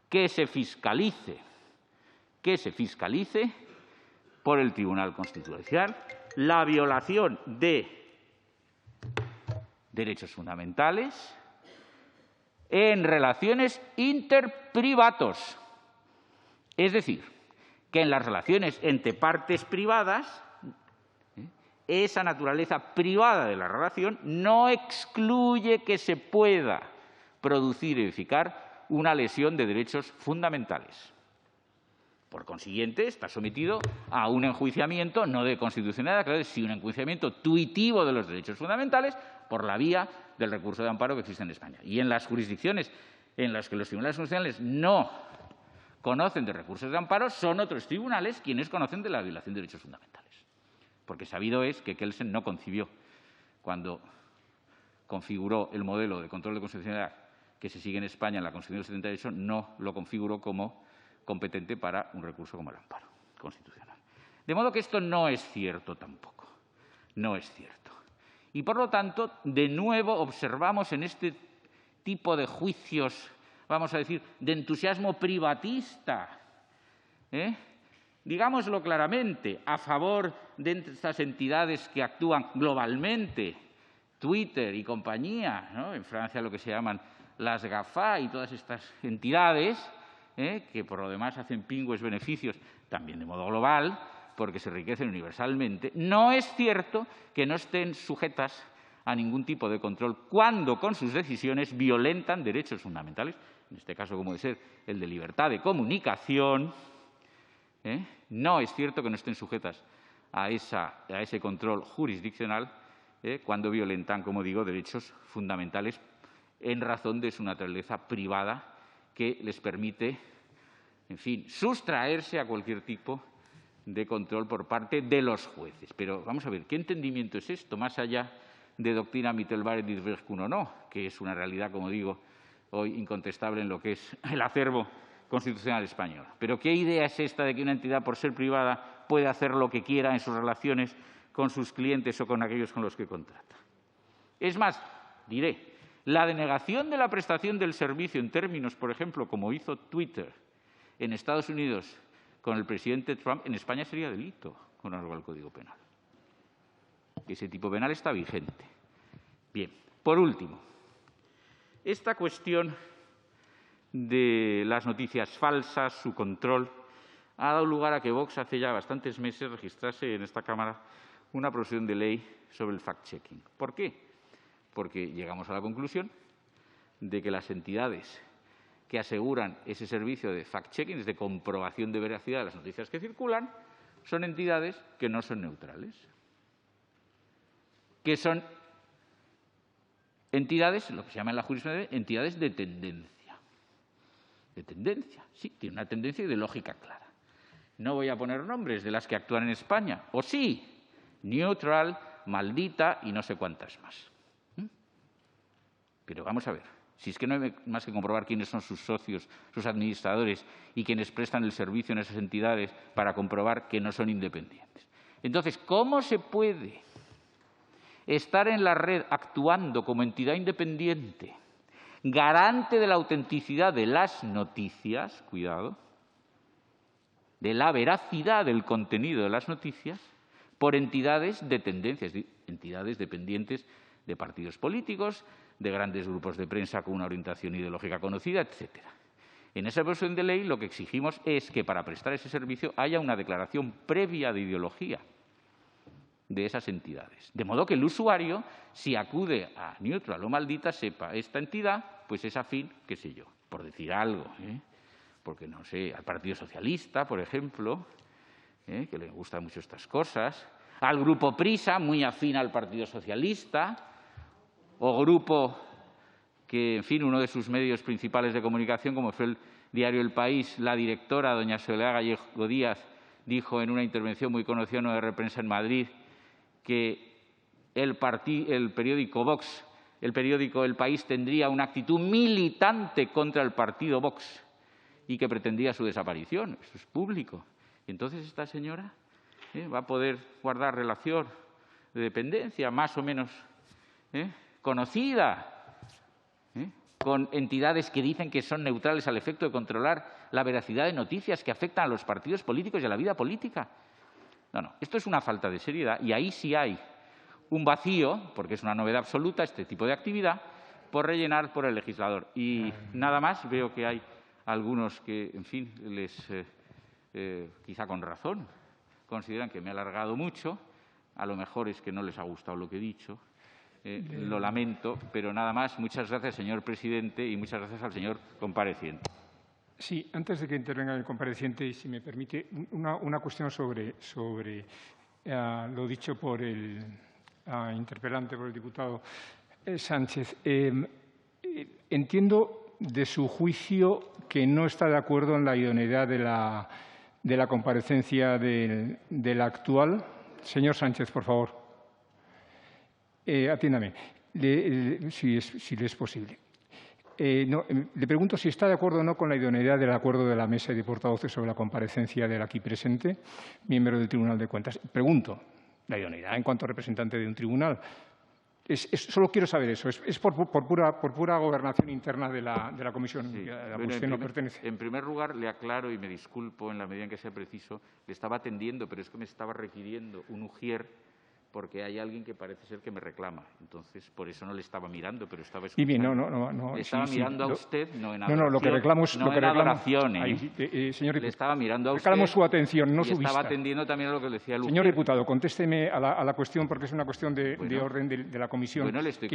que se fiscalice por el Tribunal Constitucional la violación de derechos fundamentales en relaciones interprivatos. Es decir, que en las relaciones entre partes privadas, esa naturaleza privada de la relación no excluye que se pueda producir y edificar una lesión de derechos fundamentales. Por consiguiente, está sometido a un enjuiciamiento no de constitucionalidad, sino un enjuiciamiento tuitivo de los derechos fundamentales por la vía del recurso de amparo que existe en España. Y en las jurisdicciones en las que los tribunales constitucionales no conocen de recursos de amparo, son otros tribunales quienes conocen de la violación de derechos fundamentales. Porque sabido es que Kelsen no concibió, cuando configuró el modelo de control de constitucionalidad que se sigue en España en la Constitución del 78, no lo configuró como competente para un recurso como el amparo constitucional. De modo que esto no es cierto tampoco. No es cierto. Y, por lo tanto, de nuevo observamos en este tipo de juicios, vamos a decir, de entusiasmo privatista, digámoslo claramente, a favor de estas entidades que actúan globalmente, Twitter y compañía, ¿no? En Francia lo que se llaman las GAFA y todas estas entidades, que por lo demás hacen pingües beneficios también de modo global, porque se enriquecen universalmente, no es cierto que no estén sujetas a ningún tipo de control cuando con sus decisiones violentan derechos fundamentales, en este caso como de ser el de libertad de comunicación. No es cierto que no estén sujetas a ese control jurisdiccional cuando violentan, como digo, derechos fundamentales en razón de su naturaleza privada que les permite, en fin, sustraerse a cualquier tipo de control por parte de los jueces. Pero vamos a ver, ¿qué entendimiento es esto, más allá de doctrina Mittelbare Drittwirkung o no, que es una realidad, como digo, hoy incontestable en lo que es el acervo constitucional español? Pero ¿qué idea es esta de que una entidad, por ser privada, puede hacer lo que quiera en sus relaciones con sus clientes o con aquellos con los que contrata? Es más, diré, la denegación de la prestación del servicio en términos, por ejemplo, como hizo Twitter en Estados Unidos con el presidente Trump, en España sería delito con arreglo al Código Penal. Ese tipo penal está vigente. Bien, por último, esta cuestión de las noticias falsas, su control, ha dado lugar a que Vox hace ya bastantes meses registrase en esta Cámara una proposición de ley sobre el fact-checking. ¿Por qué? Porque llegamos a la conclusión de que las entidades que aseguran ese servicio de fact-checking, es de comprobación de veracidad de las noticias que circulan, son entidades que no son neutrales, que son entidades, lo que se llama en la jurisprudencia, entidades de tendencia. De tendencia, sí, tiene una tendencia ideológica clara. No voy a poner nombres de las que actúan en España, o sí, neutral, maldita y no sé cuántas más. Pero vamos a ver, si es que no hay más que comprobar quiénes son sus socios, sus administradores y quienes prestan el servicio en esas entidades para comprobar que no son independientes. Entonces, ¿cómo se puede estar en la red actuando como entidad independiente, garante de la autenticidad de las noticias, cuidado, de la veracidad del contenido de las noticias, por entidades de tendencias, entidades dependientes de partidos políticos, de grandes grupos de prensa con una orientación ideológica conocida, etcétera. En esa proposición de ley lo que exigimos es que para prestar ese servicio haya una declaración previa de ideología de esas entidades. De modo que el usuario, si acude a Neutral o Maldita, sepa, esta entidad pues es afín, qué sé yo, por decir algo, porque no sé, al Partido Socialista, por ejemplo, que le gustan mucho estas cosas, al Grupo Prisa, muy afín al Partido Socialista, o grupo que, en fin, uno de sus medios principales de comunicación, como fue el diario El País, la directora, doña Soledad Gallego Díaz, dijo en una intervención muy conocida en una prensa en Madrid que el periódico Vox, el periódico El País, tendría una actitud militante contra el partido Vox y que pretendía su desaparición. Eso es público. Entonces, esta señora va a poder guardar relación de dependencia más o menos conocida con entidades que dicen que son neutrales al efecto de controlar la veracidad de noticias que afectan a los partidos políticos y a la vida política. No, esto es una falta de seriedad y ahí sí hay un vacío, porque es una novedad absoluta este tipo de actividad, por rellenar por el legislador. Y nada más, veo que hay algunos que, en fin, quizá con razón, consideran que me he alargado mucho. A lo mejor es que no les ha gustado lo que he dicho. Lo lamento, pero nada más. Muchas gracias, señor presidente, y muchas gracias al señor compareciente. Sí, antes de que intervenga el compareciente, y si me permite, una cuestión sobre lo dicho por el interpelante, por el diputado Sánchez. Entiendo de su juicio que no está de acuerdo en la idoneidad de la comparecencia del actual. Señor Sánchez, por favor. Atiéndame, si le es posible. Le pregunto si está de acuerdo o no con la idoneidad del acuerdo de la mesa de portavoces sobre la comparecencia del aquí presente, miembro del Tribunal de Cuentas. Pregunto, la idoneidad en cuanto a representante de un tribunal. Solo quiero saber eso. ¿Es por pura gobernación interna de la comisión Sí. a la que usted no pertenece? En primer lugar, le aclaro y me disculpo en la medida en que sea preciso. Le estaba atendiendo, pero es que me estaba requiriendo un ujier porque hay alguien que parece ser que me reclama. Entonces, por eso no le estaba mirando, pero estaba escuchando. Bien, no. Le estaba mirando a usted, no en adoración. No, lo que reclamos... No en adoración, señor le estaba mirando a usted. Reclamo su atención, no su vista. Estaba atendiendo también a lo que le decía el Señor diputado, contésteme a la cuestión, porque es una cuestión de orden de la comisión. Bueno, le estoy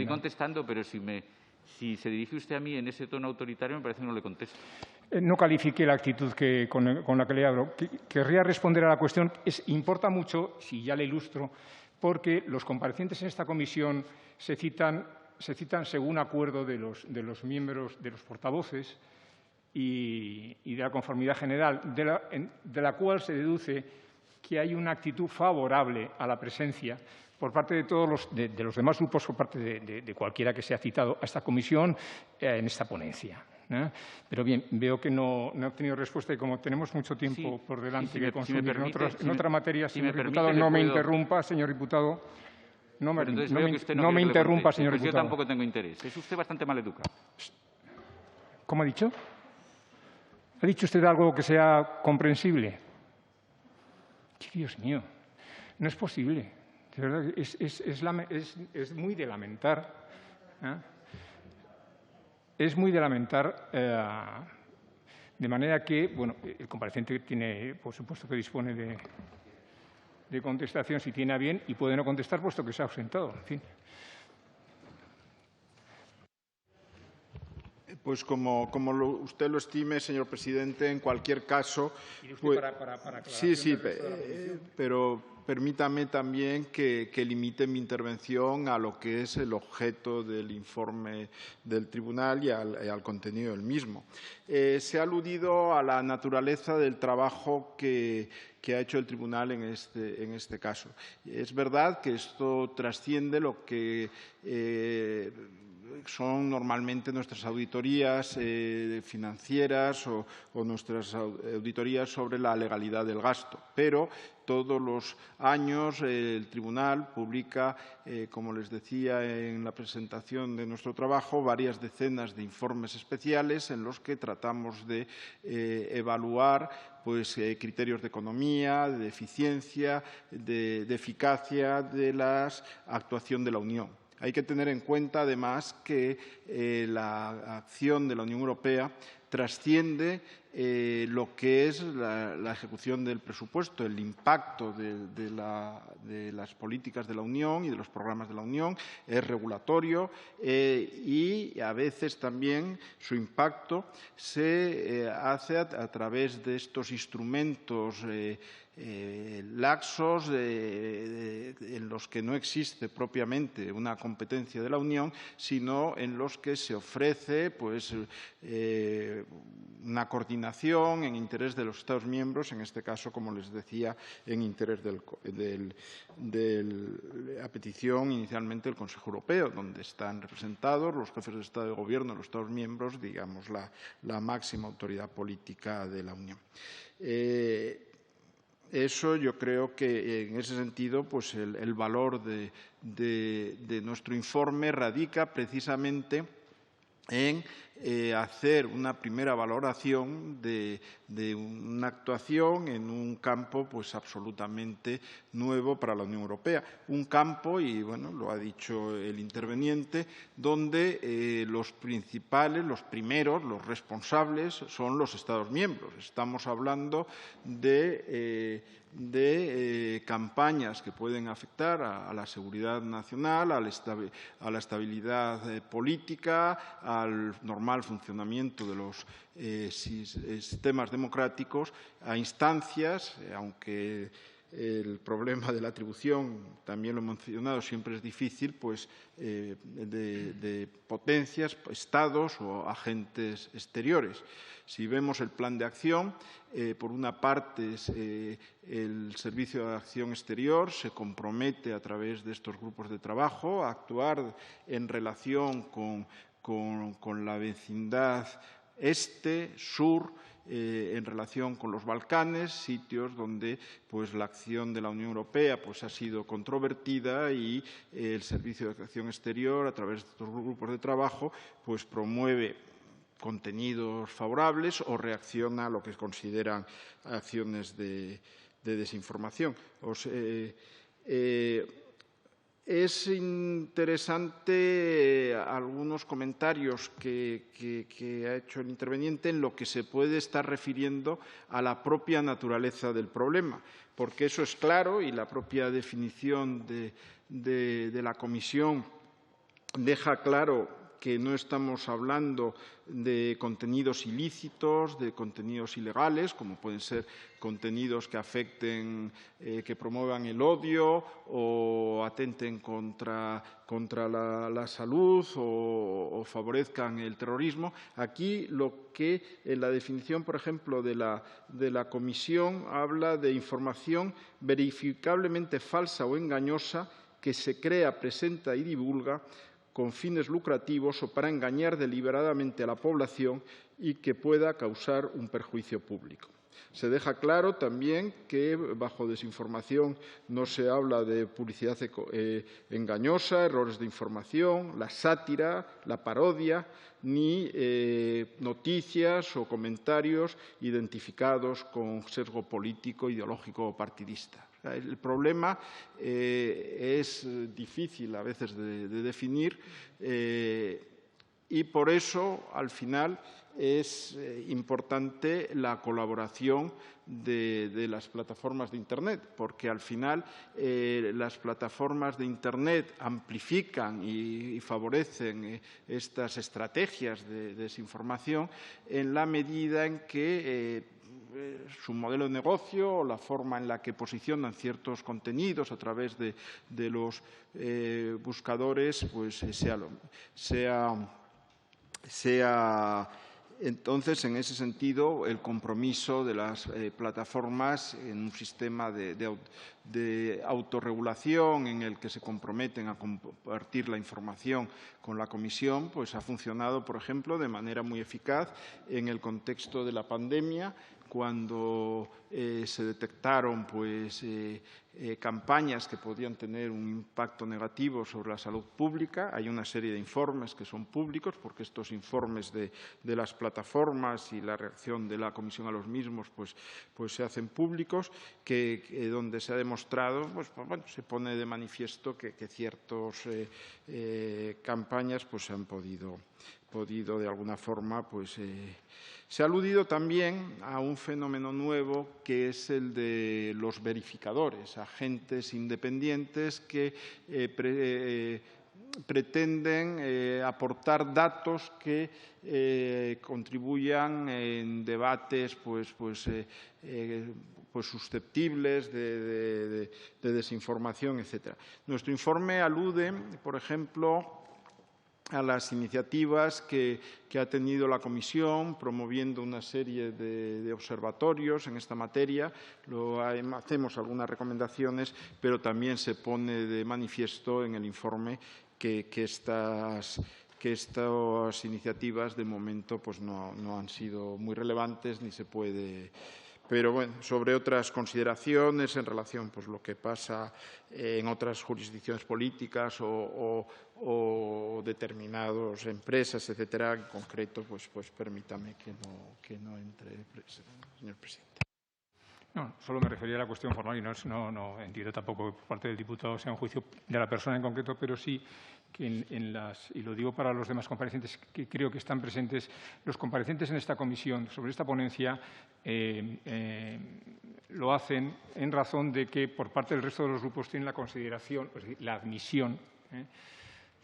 contestando, pero si se dirige usted a mí en ese tono autoritario, me parece que no le contesto. No califique la actitud con la que le hablo. Querría responder a la cuestión. Importa mucho, si ya le ilustro, porque los comparecientes en esta comisión se citan según acuerdo de los miembros, de los portavoces y de la conformidad general, de la cual se deduce que hay una actitud favorable a la presencia por parte de todos los demás grupos, por parte de cualquiera que sea citado a esta comisión en esta ponencia. Pero bien, veo que no he obtenido respuesta y como tenemos mucho tiempo por delante que consumir en otra materia, señor diputado, no me interrumpa, señor diputado. No me interrumpa, señor diputado. Yo tampoco tengo interés. Es usted bastante maleducado. ¿Cómo ha dicho? ¿Ha dicho usted algo que sea comprensible? Dios mío, no es posible. De verdad, es muy de lamentar. Es muy de lamentar, de manera que, bueno, el compareciente tiene, por supuesto, que dispone de contestación si tiene a bien y puede no contestar puesto que se ha ausentado. En fin. Pues como usted lo estime, señor presidente, en cualquier caso. Sí, pero permítame también que limite mi intervención a lo que es el objeto del informe del tribunal y al contenido del mismo. Se ha aludido a la naturaleza del trabajo que ha hecho el tribunal en este caso. Es verdad que esto trasciende lo que son normalmente nuestras auditorías financieras o nuestras auditorías sobre la legalidad del gasto. Pero todos los años el Tribunal publica, como les decía en la presentación de nuestro trabajo, varias decenas de informes especiales en los que tratamos de evaluar criterios de economía, de eficiencia, de eficacia de la actuación de la Unión. Hay que tener en cuenta, además, que la acción de la Unión Europea trasciende lo que es la ejecución del presupuesto, el impacto de las políticas de la Unión y de los programas de la Unión, es regulatorio y a veces también su impacto se hace a través de estos instrumentos laxos en los que no existe propiamente una competencia de la Unión, sino en los que se ofrece pues, una coordinación en interés de los Estados miembros, en este caso, como les decía, en interés a petición inicialmente del Consejo Europeo, donde están representados los jefes de Estado y de Gobierno de los Estados miembros, digamos, la máxima autoridad política de la Unión. Eso yo creo que, en ese sentido, pues el valor de nuestro informe radica precisamente en hacer una primera valoración de una actuación en un campo pues absolutamente nuevo para la Unión Europea. Un campo, y bueno, lo ha dicho el interveniente, donde los principales, los primeros, los responsables son los Estados miembros. Estamos hablando de campañas que pueden afectar a la seguridad nacional, a la estabilidad política, al normal funcionamiento de los sistemas democráticos, a instancias, aunque el problema de la atribución, también lo he mencionado, siempre es difícil, pues de potencias, estados o agentes exteriores. Si vemos el plan de acción, por una parte el Servicio de Acción Exterior se compromete a través de estos grupos de trabajo a actuar en relación con la vecindad este, sur, en relación con los Balcanes, sitios donde pues, la acción de la Unión Europea pues, ha sido controvertida y el Servicio de Acción Exterior, a través de estos grupos de trabajo, pues, promueve contenidos favorables o reacciona a lo que consideran acciones de desinformación. Es interesante algunos comentarios que ha hecho el interveniente en lo que se puede estar refiriendo a la propia naturaleza del problema, porque eso es claro y la propia definición de la Comisión deja claro que no estamos hablando de contenidos ilícitos, de contenidos ilegales, como pueden ser contenidos que afecten, que promuevan el odio o atenten contra la salud o favorezcan el terrorismo. Aquí lo que en la definición, por ejemplo, de la Comisión habla de información verificablemente falsa o engañosa que se crea, presenta y divulga con fines lucrativos o para engañar deliberadamente a la población y que pueda causar un perjuicio público. Se deja claro también que bajo desinformación no se habla de publicidad engañosa, errores de información, la sátira, la parodia, ni noticias o comentarios identificados con sesgo político, ideológico o partidista. El problema es difícil a veces de definir y por eso, al final, es importante la colaboración de las plataformas de Internet, porque al final las plataformas de Internet amplifican y favorecen estas estrategias de desinformación en la medida en que su modelo de negocio o la forma en la que posicionan ciertos contenidos a través de los buscadores pues sea entonces, en ese sentido, el compromiso de las plataformas en un sistema de autorregulación en el que se comprometen a compartir la información con la Comisión, pues ha funcionado, por ejemplo, de manera muy eficaz en el contexto de la pandemia, cuando se detectaron pues, campañas que podían tener un impacto negativo sobre la salud pública. Hay una serie de informes que son públicos, porque estos informes de las plataformas y la reacción de la Comisión a los mismos pues se hacen públicos, donde se ha demostrado, se pone de manifiesto que ciertas campañas se han podido de alguna forma se ha aludido también a un fenómeno nuevo que es el de los verificadores, agentes independientes que pretenden aportar datos que contribuyan en debates susceptibles de desinformación, etc. Nuestro informe alude, por ejemplo, a las iniciativas que ha tenido la Comisión promoviendo una serie de observatorios en esta materia. Hacemos algunas recomendaciones, pero también se pone de manifiesto en el informe que estas iniciativas de momento no han sido muy relevantes ni se puede. Pero bueno, sobre otras consideraciones en relación lo que pasa en otras jurisdicciones políticas o determinadas empresas, etcétera, en concreto, permítame que no entre, señor presidente. No, solo me refería a la cuestión formal y no entiendo tampoco que por parte del diputado sea un juicio de la persona en concreto, pero sí que y lo digo para los demás comparecientes que creo que están presentes, los comparecientes en esta comisión sobre esta ponencia lo hacen en razón de que por parte del resto de los grupos tienen la consideración, es decir, la admisión,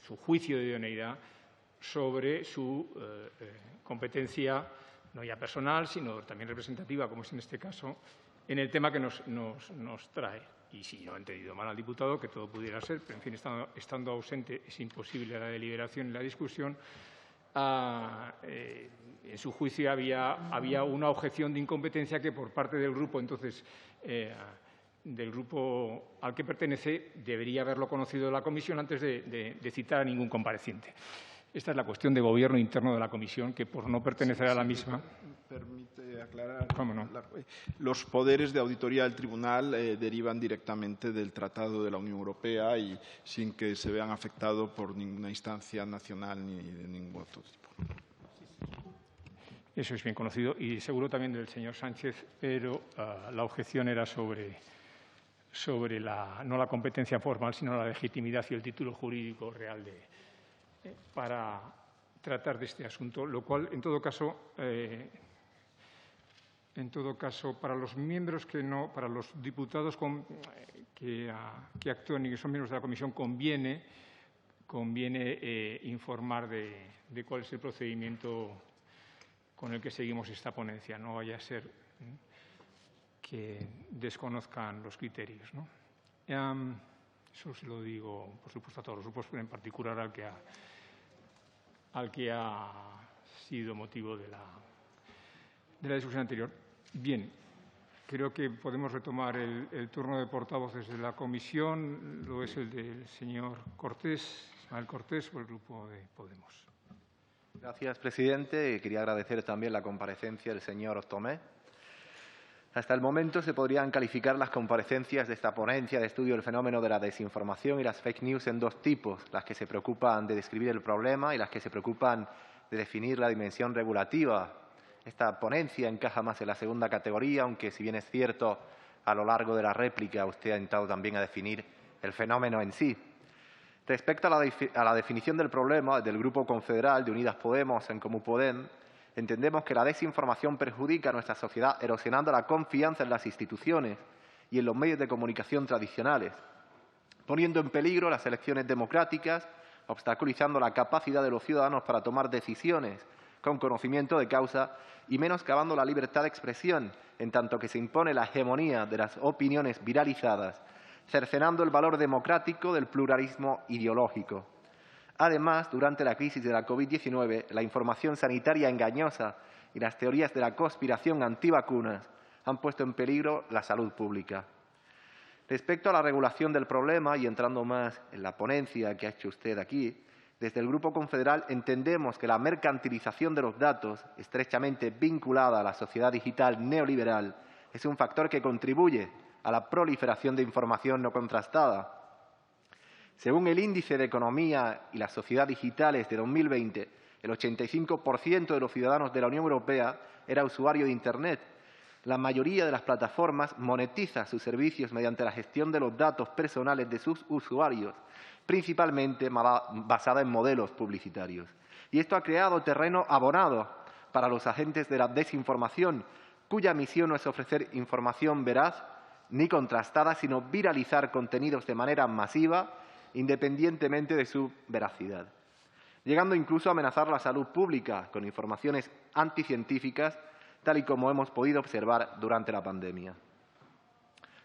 su juicio de idoneidad sobre su competencia no ya personal, sino también representativa, como es en este caso, en el tema que nos trae. Y si no he entendido mal al diputado, que todo pudiera ser, pero en fin, estando ausente es imposible la deliberación y la discusión. En su juicio había una objeción de incompetencia que por parte del grupo, entonces, del grupo al que pertenece, debería haberlo conocido la comisión antes de citar a ningún compareciente. Esta es la cuestión de gobierno interno de la comisión, que por no pertenecer a la misma. Permite aclarar. ¿Cómo no? Los poderes de auditoría del tribunal derivan directamente del Tratado de la Unión Europea y sin que se vean afectados por ninguna instancia nacional ni de ningún otro tipo. Eso es bien conocido y seguro también del señor Sánchez, pero la objeción era sobre no la competencia formal, sino la legitimidad y el título jurídico real para tratar de este asunto, lo cual, en todo caso, para los miembros para los diputados que actúan y que son miembros de la comisión, conviene informar de cuál es el procedimiento con el que seguimos esta ponencia. No vaya a ser que desconozcan los criterios, ¿no? Eso se lo digo, por supuesto, a todos los grupos, pero en particular al que ha sido motivo de la discusión anterior. Bien, creo que podemos retomar el turno de portavoces de la comisión. Lo es el del señor Cortés, Ismael Cortés, por el Grupo de Podemos. Gracias, presidente. Quería agradecer también la comparecencia del señor Tomé. Hasta el momento se podrían calificar las comparecencias de esta ponencia de estudio del fenómeno de la desinformación y las fake news en dos tipos, las que se preocupan de describir el problema y las que se preocupan de definir la dimensión regulativa. Esta ponencia encaja más en la segunda categoría, aunque si bien es cierto, a lo largo de la réplica usted ha entrado también a definir el fenómeno en sí. Respecto a la definición del problema del Grupo Confederal de Unidas Podemos en Comú Podem, entendemos que la desinformación perjudica a nuestra sociedad erosionando la confianza en las instituciones y en los medios de comunicación tradicionales, poniendo en peligro las elecciones democráticas, obstaculizando la capacidad de los ciudadanos para tomar decisiones con conocimiento de causa y menoscabando la libertad de expresión, en tanto que se impone la hegemonía de las opiniones viralizadas, cercenando el valor democrático del pluralismo ideológico. Además, durante la crisis de la COVID-19, la información sanitaria engañosa y las teorías de la conspiración antivacunas han puesto en peligro la salud pública. Respecto a la regulación del problema, y entrando más en la ponencia que ha hecho usted aquí, desde el Grupo Confederal entendemos que la mercantilización de los datos, estrechamente vinculada a la sociedad digital neoliberal, es un factor que contribuye a la proliferación de información no contrastada. Según el Índice de Economía y la Sociedad Digitales de 2020, el 85% de los ciudadanos de la Unión Europea era usuario de Internet. La mayoría de las plataformas monetiza sus servicios mediante la gestión de los datos personales de sus usuarios, principalmente basada en modelos publicitarios. Y esto ha creado terreno abonado para los agentes de la desinformación, cuya misión no es ofrecer información veraz ni contrastada, sino viralizar contenidos de manera masiva, independientemente de su veracidad, llegando incluso a amenazar la salud pública con informaciones anticientíficas, tal y como hemos podido observar durante la pandemia.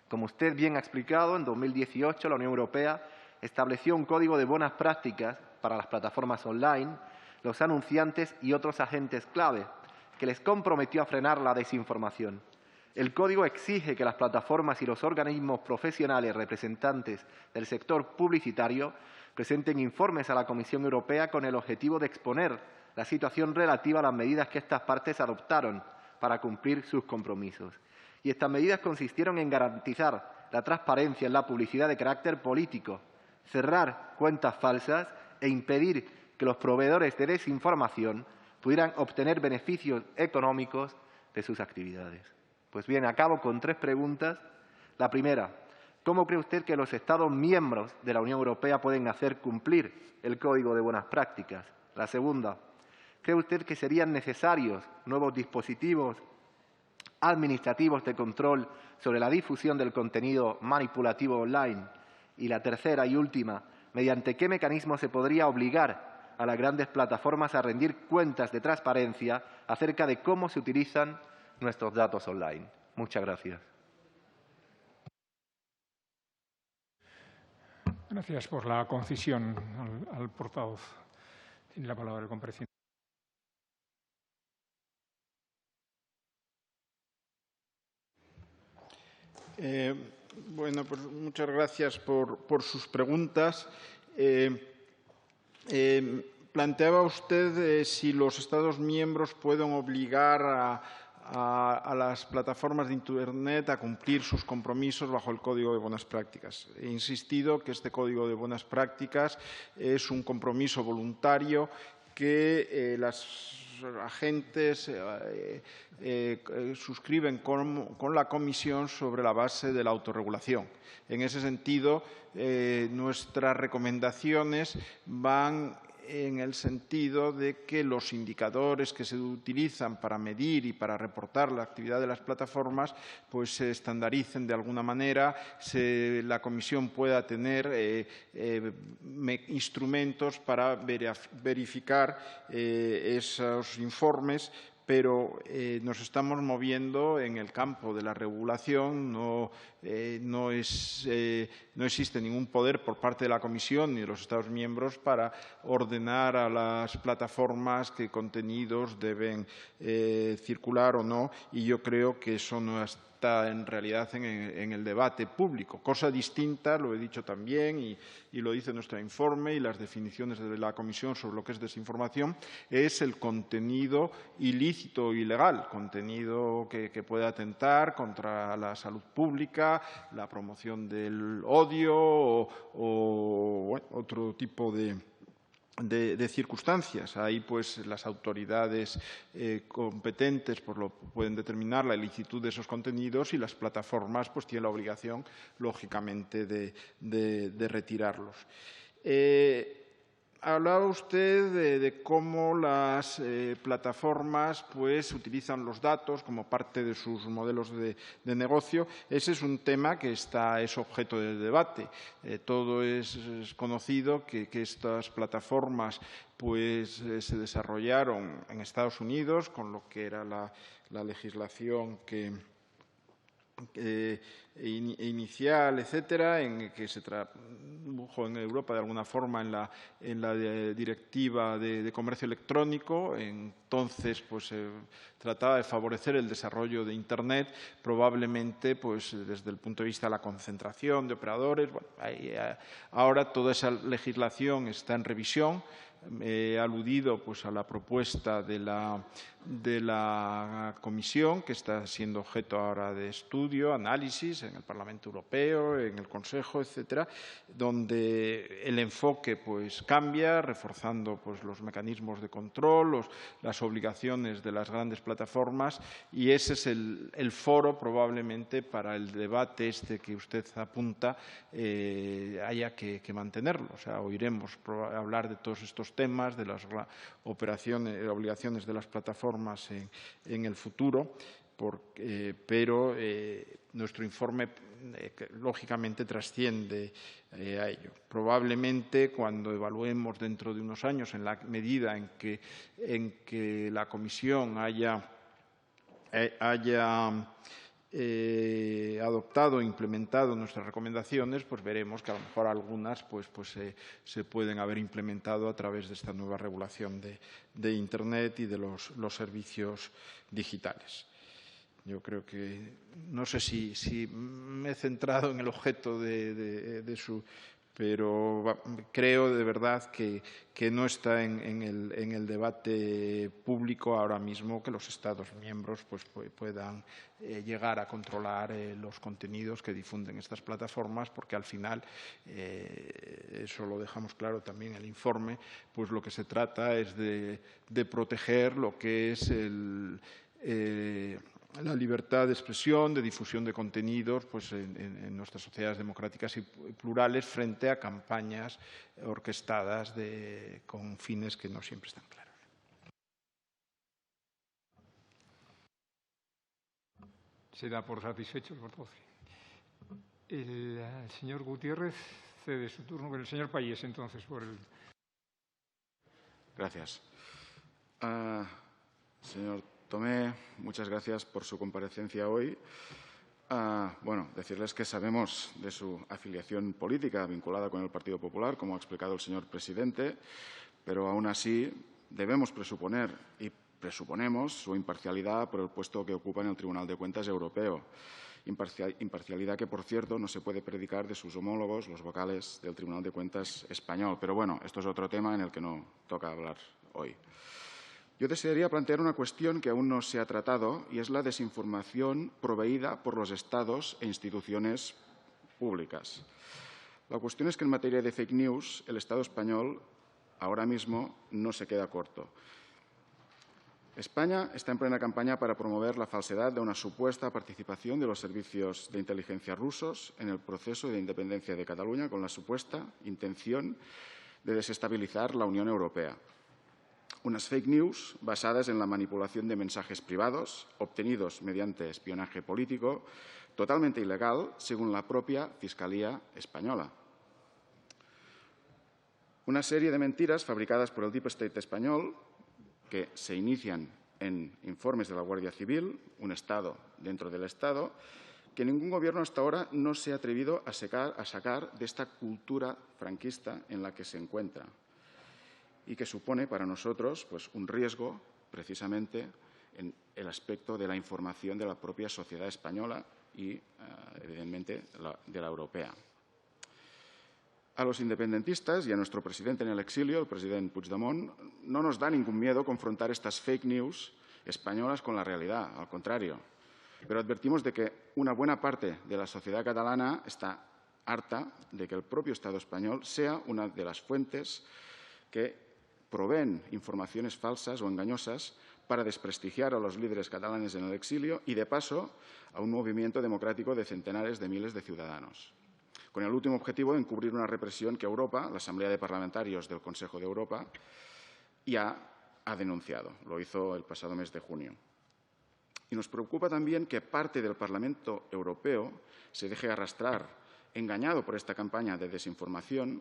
Como usted bien ha explicado, en 2018 la Unión Europea estableció un código de buenas prácticas para las plataformas online, los anunciantes y otros agentes clave, que les comprometió a frenar la desinformación. El código exige que las plataformas y los organismos profesionales representantes del sector publicitario presenten informes a la Comisión Europea con el objetivo de exponer la situación relativa a las medidas que estas partes adoptaron para cumplir sus compromisos. Y estas medidas consistieron en garantizar la transparencia en la publicidad de carácter político, cerrar cuentas falsas e impedir que los proveedores de desinformación pudieran obtener beneficios económicos de sus actividades. Pues bien, acabo con 3 preguntas. La primera, ¿cómo cree usted que los Estados miembros de la Unión Europea pueden hacer cumplir el Código de Buenas Prácticas? La segunda, ¿cree usted que serían necesarios nuevos dispositivos administrativos de control sobre la difusión del contenido manipulativo online? Y la tercera y última, ¿mediante qué mecanismo se podría obligar a las grandes plataformas a rendir cuentas de transparencia acerca de cómo se utilizan nuestros datos online? Muchas gracias. Gracias por la concisión al portavoz. Tiene la palabra el compareciente. Bueno, pues muchas gracias por sus preguntas. Planteaba usted si los Estados miembros pueden obligar a las plataformas de Internet a cumplir sus compromisos bajo el Código de Buenas Prácticas. He insistido que este Código de Buenas Prácticas es un compromiso voluntario que las agentes suscriben con la Comisión sobre la base de la autorregulación. En ese sentido, nuestras recomendaciones van en el sentido de que los indicadores que se utilizan para medir y para reportar la actividad de las plataformas pues se estandaricen de alguna manera, la Comisión pueda tener instrumentos para verificar esos informes, pero nos estamos moviendo en el campo de la regulación, no existe ningún poder por parte de la Comisión ni de los Estados miembros para ordenar a las plataformas qué contenidos deben circular o no, y yo creo que eso no está en realidad en el debate público. Cosa distinta, lo he dicho también y lo dice nuestro informe y las definiciones de la Comisión sobre lo que es desinformación, es el contenido ilícito o ilegal, contenido que puede atentar contra la salud pública, la promoción del odio o bueno, otro tipo de circunstancias. Ahí, pues, las autoridades competentes pueden determinar la ilicitud de esos contenidos y las plataformas pues tienen la obligación, lógicamente, de retirarlos. Hablaba usted de cómo las plataformas pues, utilizan los datos como parte de sus modelos de negocio. Ese es un tema que es objeto de debate. Todo es conocido que estas plataformas pues, se desarrollaron en Estados Unidos con lo que era la legislación inicial, etcétera, en que se tradujo en Europa de alguna forma en la directiva de comercio electrónico. Entonces, pues se trataba de favorecer el desarrollo de Internet, probablemente, pues desde el punto de vista de la concentración de operadores. Bueno, ahora toda esa legislación está en revisión. He aludido pues, a la propuesta de la Comisión, que está siendo objeto ahora de estudio, análisis, países, en el Parlamento Europeo, en el Consejo, etcétera, donde el enfoque pues cambia, reforzando pues los mecanismos de control, las obligaciones de las grandes plataformas, y ese es el foro probablemente para el debate que usted apunta haya que mantenerlo. O sea, oiremos hablar de todos estos temas, de las obligaciones de las plataformas en el futuro, pero nuestro informe lógicamente trasciende a ello. Probablemente cuando evaluemos dentro de unos años, en la medida en que la Comisión haya adoptado e implementado nuestras recomendaciones, pues veremos que a lo mejor algunas se pueden haber implementado a través de esta nueva regulación de Internet y de los servicios digitales. Yo creo que, no sé si me he centrado en el objeto de su, pero creo de verdad que no está en el debate público ahora mismo que los Estados miembros pues puedan llegar a controlar los contenidos que difunden estas plataformas, porque al final, eso lo dejamos claro también en el informe, pues lo que se trata es de proteger lo que es la libertad de expresión, de difusión de contenidos pues, en nuestras sociedades democráticas y plurales frente a campañas orquestadas con fines que no siempre están claros. Se da por satisfecho el portavoz. El señor Gutiérrez cede su turno. El señor Pallés, entonces, por el... Gracias. Señor Tomé, muchas gracias por su comparecencia hoy. Bueno, decirles que sabemos de su afiliación política vinculada con el Partido Popular, como ha explicado el señor presidente, pero aún así debemos presuponer y presuponemos su imparcialidad por el puesto que ocupa en el Tribunal de Cuentas Europeo. Imparcialidad que, por cierto, no se puede predicar de sus homólogos, los vocales del Tribunal de Cuentas español. Pero bueno, esto es otro tema en el que no toca hablar hoy. Yo desearía plantear una cuestión que aún no se ha tratado y es la desinformación proveída por los Estados e instituciones públicas. La cuestión es que en materia de fake news el Estado español ahora mismo no se queda corto. España está en plena campaña para promover la falsedad de una supuesta participación de los servicios de inteligencia rusos en el proceso de independencia de Cataluña con la supuesta intención de desestabilizar la Unión Europea. Unas fake news basadas en la manipulación de mensajes privados obtenidos mediante espionaje político, totalmente ilegal, según la propia Fiscalía española. Una serie de mentiras fabricadas por el Deep State español que se inician en informes de la Guardia Civil, un Estado dentro del Estado, que ningún gobierno hasta ahora no se ha atrevido a sacar de esta cultura franquista en la que se encuentra, y que supone para nosotros pues, un riesgo, precisamente, en el aspecto de la información de la propia sociedad española y, evidentemente, de la europea. A los independentistas y a nuestro presidente en el exilio, el presidente Puigdemont, no nos da ningún miedo confrontar estas fake news españolas con la realidad, al contrario. Pero advertimos de que una buena parte de la sociedad catalana está harta de que el propio Estado español sea una de las fuentes que proveen informaciones falsas o engañosas para desprestigiar a los líderes catalanes en el exilio y, de paso, a un movimiento democrático de centenares de miles de ciudadanos, con el último objetivo de encubrir una represión que Europa, la Asamblea de Parlamentarios del Consejo de Europa, ya ha denunciado. Lo hizo el pasado mes de junio. Y nos preocupa también que parte del Parlamento Europeo se deje arrastrar, engañado por esta campaña de desinformación,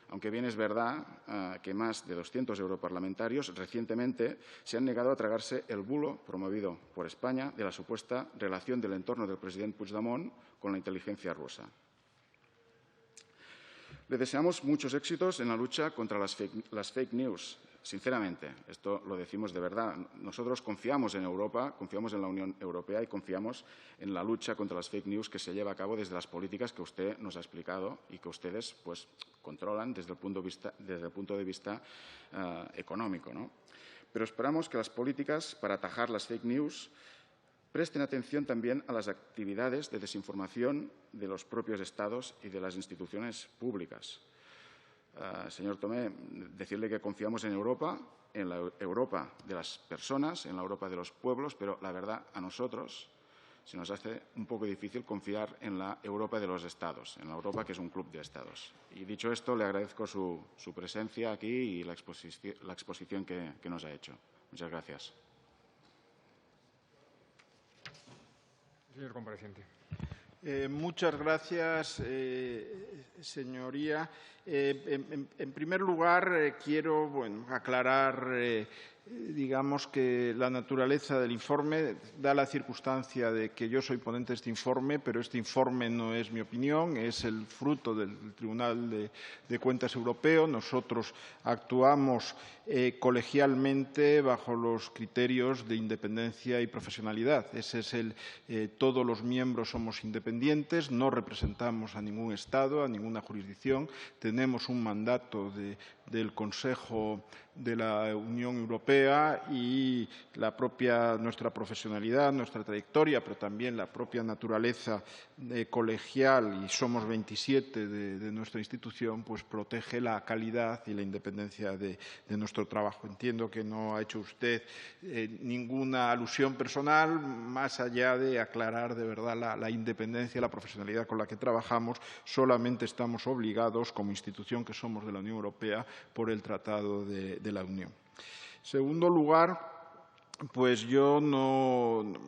aunque bien es verdad que más de 200 europarlamentarios recientemente se han negado a tragarse el bulo promovido por España de la supuesta relación del entorno del presidente Puigdemont con la inteligencia rusa. Le deseamos muchos éxitos en la lucha contra las fake news. Sinceramente, esto lo decimos de verdad. Nosotros confiamos en Europa, confiamos en la Unión Europea y confiamos en la lucha contra las fake news que se lleva a cabo desde las políticas que usted nos ha explicado y que ustedes pues, controlan desde el punto de vista económico, ¿no? Pero esperamos que las políticas para atajar las fake news presten atención también a las actividades de desinformación de los propios Estados y de las instituciones públicas. Señor Tomé, decirle que confiamos en Europa, en la Europa de las personas, en la Europa de los pueblos, pero la verdad a nosotros se nos hace un poco difícil confiar en la Europa de los Estados, en la Europa que es un club de Estados. Y dicho esto, le agradezco su presencia aquí y la exposición que nos ha hecho. Muchas gracias. Señor compareciente. Muchas gracias, señoría. En primer lugar, quiero aclarar, digamos, que la naturaleza del informe da la circunstancia de que yo soy ponente de este informe, pero este informe no es mi opinión, es el fruto del Tribunal de Cuentas Europeo. Nosotros actuamos colegialmente bajo los criterios de independencia y profesionalidad. Todos los miembros somos independientes, no representamos a ningún Estado, a ninguna jurisdicción. Tenemos un mandato del Consejo de la Unión Europea y nuestra profesionalidad, nuestra trayectoria, pero también la propia naturaleza colegial, y somos 27 de nuestra institución, pues protege la calidad y la independencia de nuestro trabajo. Entiendo que no ha hecho usted ninguna alusión personal, más allá de aclarar de verdad la independencia y la profesionalidad con la que trabajamos. Solamente estamos obligados, como institución que somos de la Unión Europea, por el Tratado de la Unión. En segundo lugar, pues yo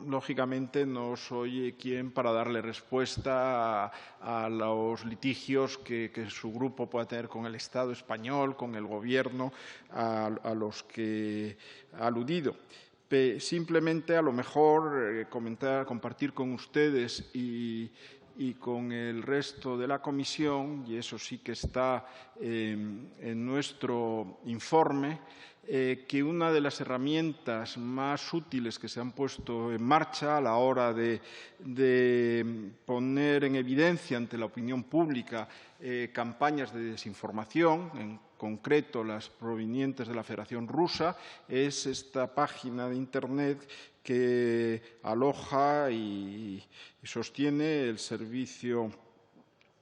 lógicamente no soy quien para darle respuesta a los litigios que su grupo pueda tener con el Estado español, con el Gobierno, a los que ha aludido. Simplemente, a lo mejor, compartir con ustedes y con el resto de la comisión, y eso sí que está en nuestro informe, que una de las herramientas más útiles que se han puesto en marcha a la hora de poner en evidencia ante la opinión pública campañas de desinformación, en concreto las provenientes de la Federación Rusa, es esta página de Internet que aloja y sostiene el Servicio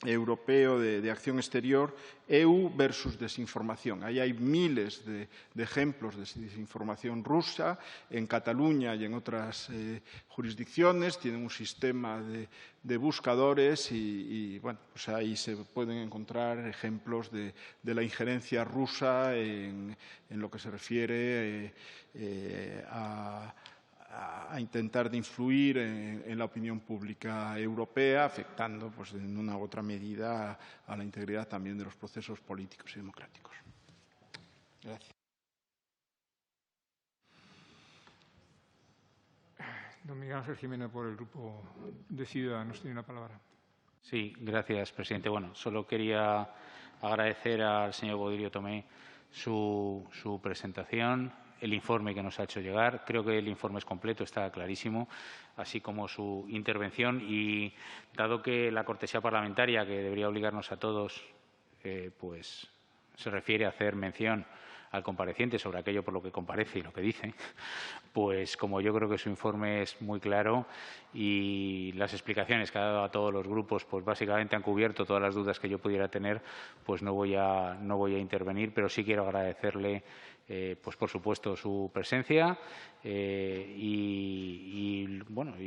Europeo de Acción Exterior, EU versus desinformación. Ahí hay miles de ejemplos de desinformación rusa en Cataluña y en otras jurisdicciones. Tienen un sistema de buscadores y bueno, pues ahí se pueden encontrar ejemplos de la injerencia rusa en lo que se refiere a intentar de influir en la opinión pública europea, afectando pues, en una u otra medida a la integridad también de los procesos políticos y democráticos. Gracias. Don Miguel Ángel Jimeno, por el Grupo de Ciudadanos, tiene la palabra. Sí, gracias, presidente. Bueno, solo quería agradecer al señor Baudilio Tomé su presentación, el informe que nos ha hecho llegar. Creo que el informe es completo, está clarísimo, así como su intervención. Y dado que la cortesía parlamentaria, que debería obligarnos a todos, pues se refiere a hacer mención al compareciente sobre aquello por lo que comparece y lo que dice, pues como yo creo que su informe es muy claro y las explicaciones que ha dado a todos los grupos, pues básicamente han cubierto todas las dudas que yo pudiera tener, pues no voy a intervenir, pero sí quiero agradecerle pues por supuesto su presencia y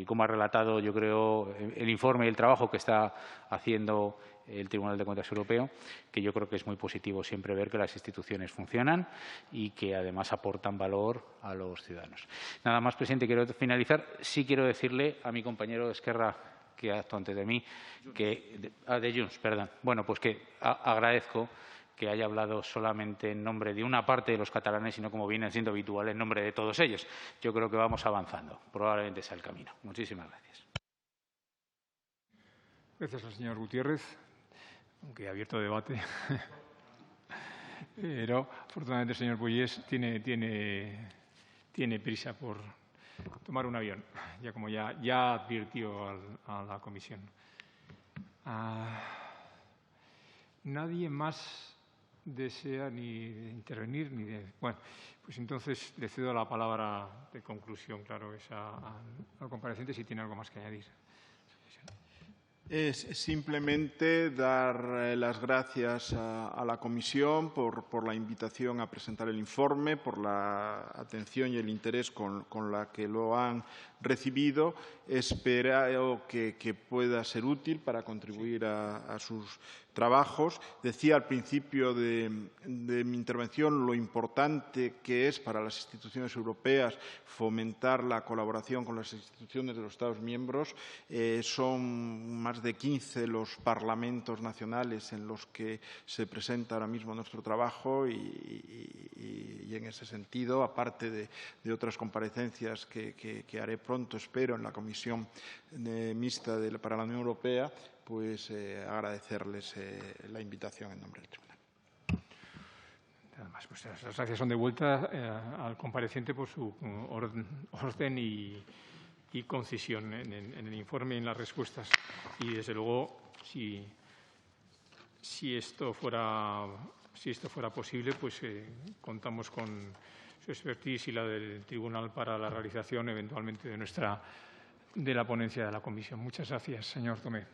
como ha relatado yo creo el informe y el trabajo que está haciendo el Tribunal de Cuentas Europeo, que yo creo que es muy positivo siempre ver que las instituciones funcionan y que además aportan valor a los ciudadanos. Nada más, presidente, quiero finalizar. Sí quiero decirle a mi compañero de Esquerra, que actúa antes de mí, de Junts, perdón. Bueno, pues que agradezco que haya hablado solamente en nombre de una parte de los catalanes, sino como viene siendo habitual, en nombre de todos ellos. Yo creo que vamos avanzando. Probablemente sea el camino. Muchísimas gracias. Gracias al señor Gutiérrez, aunque ha abierto debate. Pero, afortunadamente, el señor Pollés tiene prisa por tomar un avión, ya advirtió a la comisión. Nadie más desea ni de intervenir ni de… Bueno, pues entonces le cedo la palabra de conclusión, claro, al compareciente si tiene algo más que añadir. Es simplemente dar las gracias a la Comisión por la invitación a presentar el informe, por la atención y el interés con la que lo han recibido. Espero que pueda ser útil para contribuir a sus trabajos. Decía al principio de mi intervención lo importante que es para las instituciones europeas fomentar la colaboración con las instituciones de los Estados miembros. Son más de 15 los parlamentos nacionales en los que se presenta ahora mismo nuestro trabajo y en ese sentido, aparte de otras comparecencias que haré pronto, espero, en la Comisión Mixta para la Unión Europea, pues agradecerles la invitación en nombre del Tribunal. Nada más, pues las gracias son de vuelta al compareciente por su orden y concisión en el informe y en las respuestas. Y, desde luego, si esto fuera posible, pues contamos con su expertise y la del Tribunal para la realización, eventualmente, de la ponencia de la Comisión. Muchas gracias, señor Tomé.